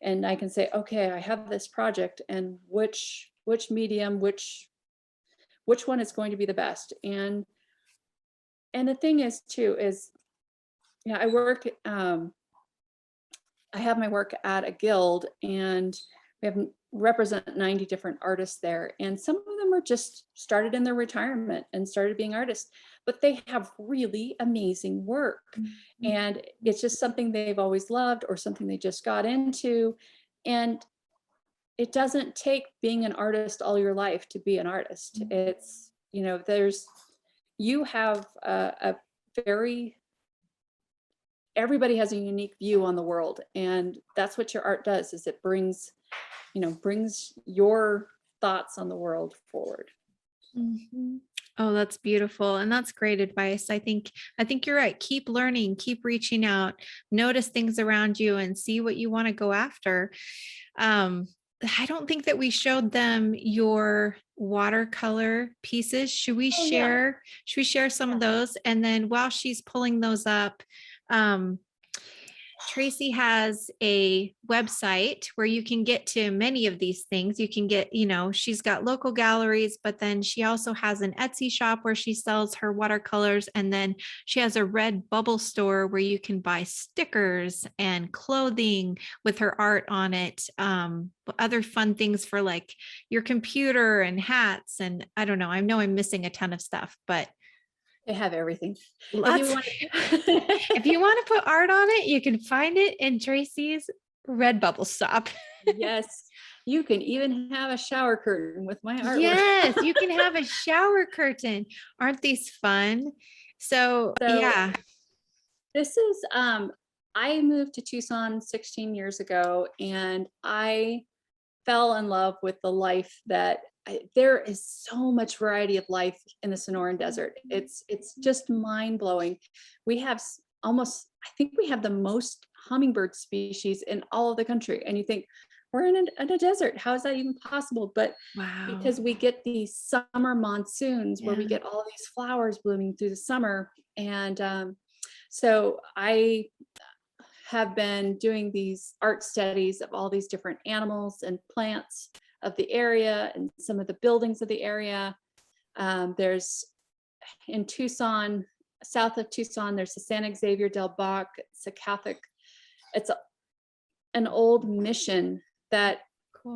and I can say, okay, I have this project, and which medium, which one is going to be the best. And the thing is too is, yeah, I have my work at a guild, and we represent 90 different artists there. And some of them are just started in their retirement and started being artists, but they have really amazing work. Mm-hmm. And it's just something they've always loved or something they just got into. And it doesn't take being an artist all your life to be an artist. Mm-hmm. It's, you have a very, everybody has a unique view on the world. And that's what your art does, is it brings your thoughts on the world forward. Mm-hmm. Oh, that's beautiful. And that's great advice. I think you're right. Keep learning, keep reaching out, notice things around you and see what you want to go after. I don't think that we showed them your watercolor pieces. Should we share some of those? And then while she's pulling those up, Tracy has a website where you can get to many of these things. You can get, she's got local galleries, but then she also has an Etsy shop where she sells her watercolors. And then she has a Redbubble store where you can buy stickers and clothing with her art on it. Other fun things for like your computer and hats. And I don't know, I know I'm missing a ton of stuff, but they have everything. If you want to put art on it, you can find it in Tracy's Redbubble shop. Yes. You can even have a shower curtain with my artwork. Yes, you can have a shower curtain. Aren't these fun? So yeah. This is, I moved to Tucson 16 years ago, and I fell in love with the life that there is so much variety of life in the Sonoran Desert. It's just mind blowing. We have I think we have the most hummingbird species in all of the country. And you think, we're in a desert. How is that even possible? But wow, because we get these summer monsoons where we get all these flowers blooming through the summer. And so I have been doing these art studies of all these different animals and plants of the area and some of the buildings of the area. There's in Tucson, south of Tucson, there's the San Xavier del Bac. It's a Catholic, an old mission that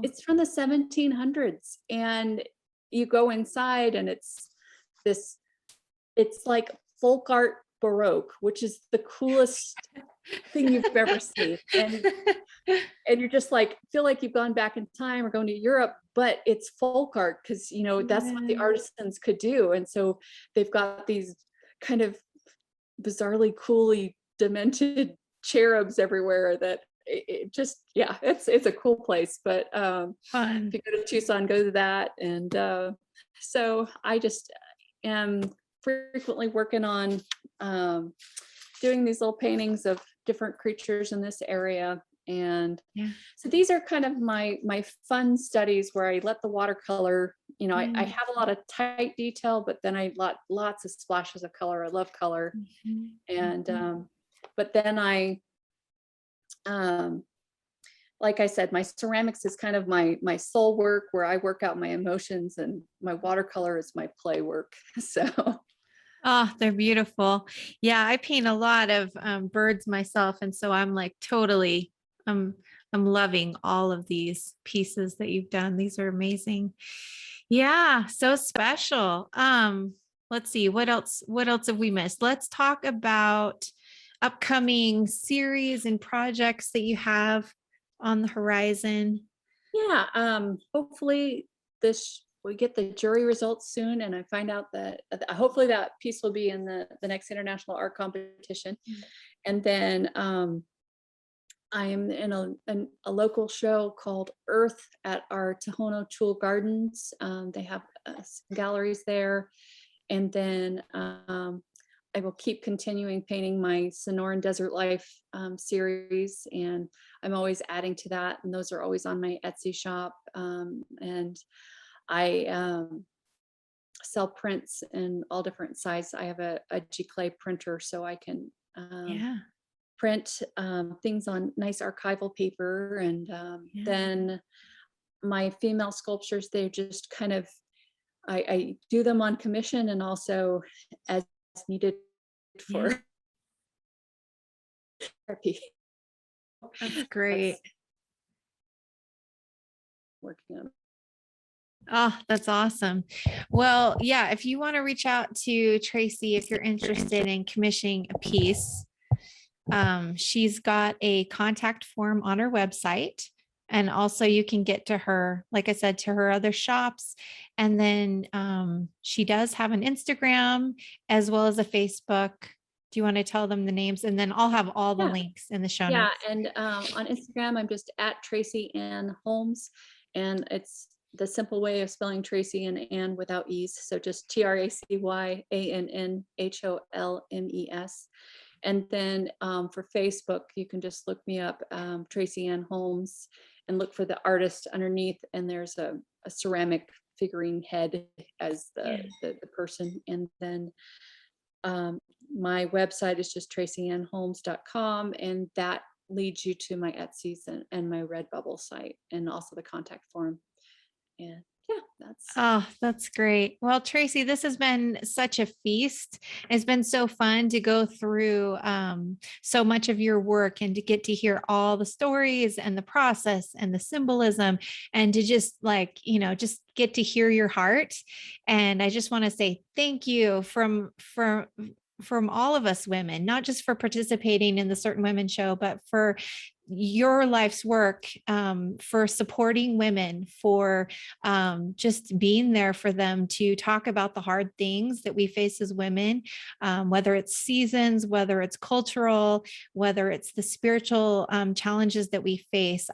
it's from the 1700s. And you go inside and it's like folk art Baroque, which is the coolest thing you've ever seen. And you're just like, feel like you've gone back in time or going to Europe, but it's folk art because, that's what the artisans could do. And so they've got these kind of bizarrely coolly demented cherubs everywhere that it just, it's a cool place. But if you go to Tucson, go to that. And so I just am frequently working on doing these little paintings of different creatures in this area. And so these are kind of my fun studies where I let the watercolor, I have a lot of tight detail, but then I lots of splashes of color. I love color. And but then I like I said, my ceramics is kind of my soul work, where I work out my emotions, and my watercolor is my play work. So oh, they're beautiful. Yeah, I paint a lot of birds myself. And so I'm like totally, I'm loving all of these pieces that you've done. These are amazing. Yeah, so special. Let's see, what else have we missed? Let's talk about upcoming series and projects that you have on the horizon? Yeah, hopefully we get the jury results soon, and I find out that hopefully that piece will be in the next international art competition. And then I am in a local show called Earth at our Tohono Tool Gardens. They have some galleries there. And then I will keep continuing painting my Sonoran Desert Life series, and I'm always adding to that. And those are always on my Etsy shop. And I sell prints in all different sizes. I have a G-Clay printer, so I can Yeah. print things on nice archival paper. And Yeah. then my female sculptures, they're just kind of, I do them on commission and also as needed for Yeah. therapy. That's That's great. working on. Oh, that's awesome. Well, yeah, if you want to reach out to Tracy, if you're interested in commissioning a piece, she's got a contact form on her website. And also you can get to her, like I said, to her other shops. And then she does have an Instagram as well as a Facebook. Do you want to tell them the names? And then I'll have all the Yeah. links in the show Yeah, notes. and on Instagram, I'm just at Tracy Ann Holmes, and it's the simple way of spelling Tracy and Ann without E's. So just TracyAnnHolmes. And then for Facebook, you can just look me up, Tracy Ann Holmes, and look for the artist underneath. And there's a ceramic figurine head as the person. And then my website is just tracyannholmes.com, and that leads you to my Etsy's and my Redbubble site, and also the contact form. And yeah, That's great. Well, Tracy, this has been such a feast. It's been so fun to go through so much of your work and to get to hear all the stories and the process and the symbolism and to just just get to hear your heart. And I just want to say thank you from all of us women, not just for participating in the Certain Women show, but for your life's work, for supporting women, for just being there for them to talk about the hard things that we face as women, whether it's seasons, whether it's cultural, whether it's the spiritual challenges that we face.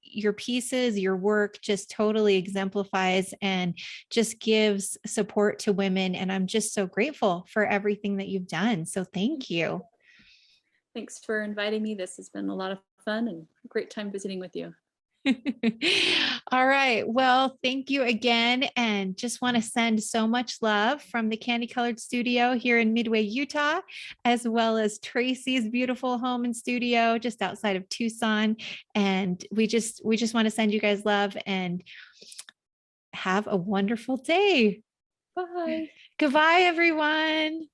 Your pieces, your work just totally exemplifies and just gives support to women. And I'm just so grateful for everything that you've done. So thank you. thanks for inviting me. This has been a lot of fun and a great time visiting with you. All right. Well, thank you again. And just want to send so much love from the Candy Colored Studio here in Midway, Utah, as well as Tracy's beautiful home and studio just outside of Tucson. And we just want to send you guys love and have a wonderful day. Bye. Goodbye, everyone.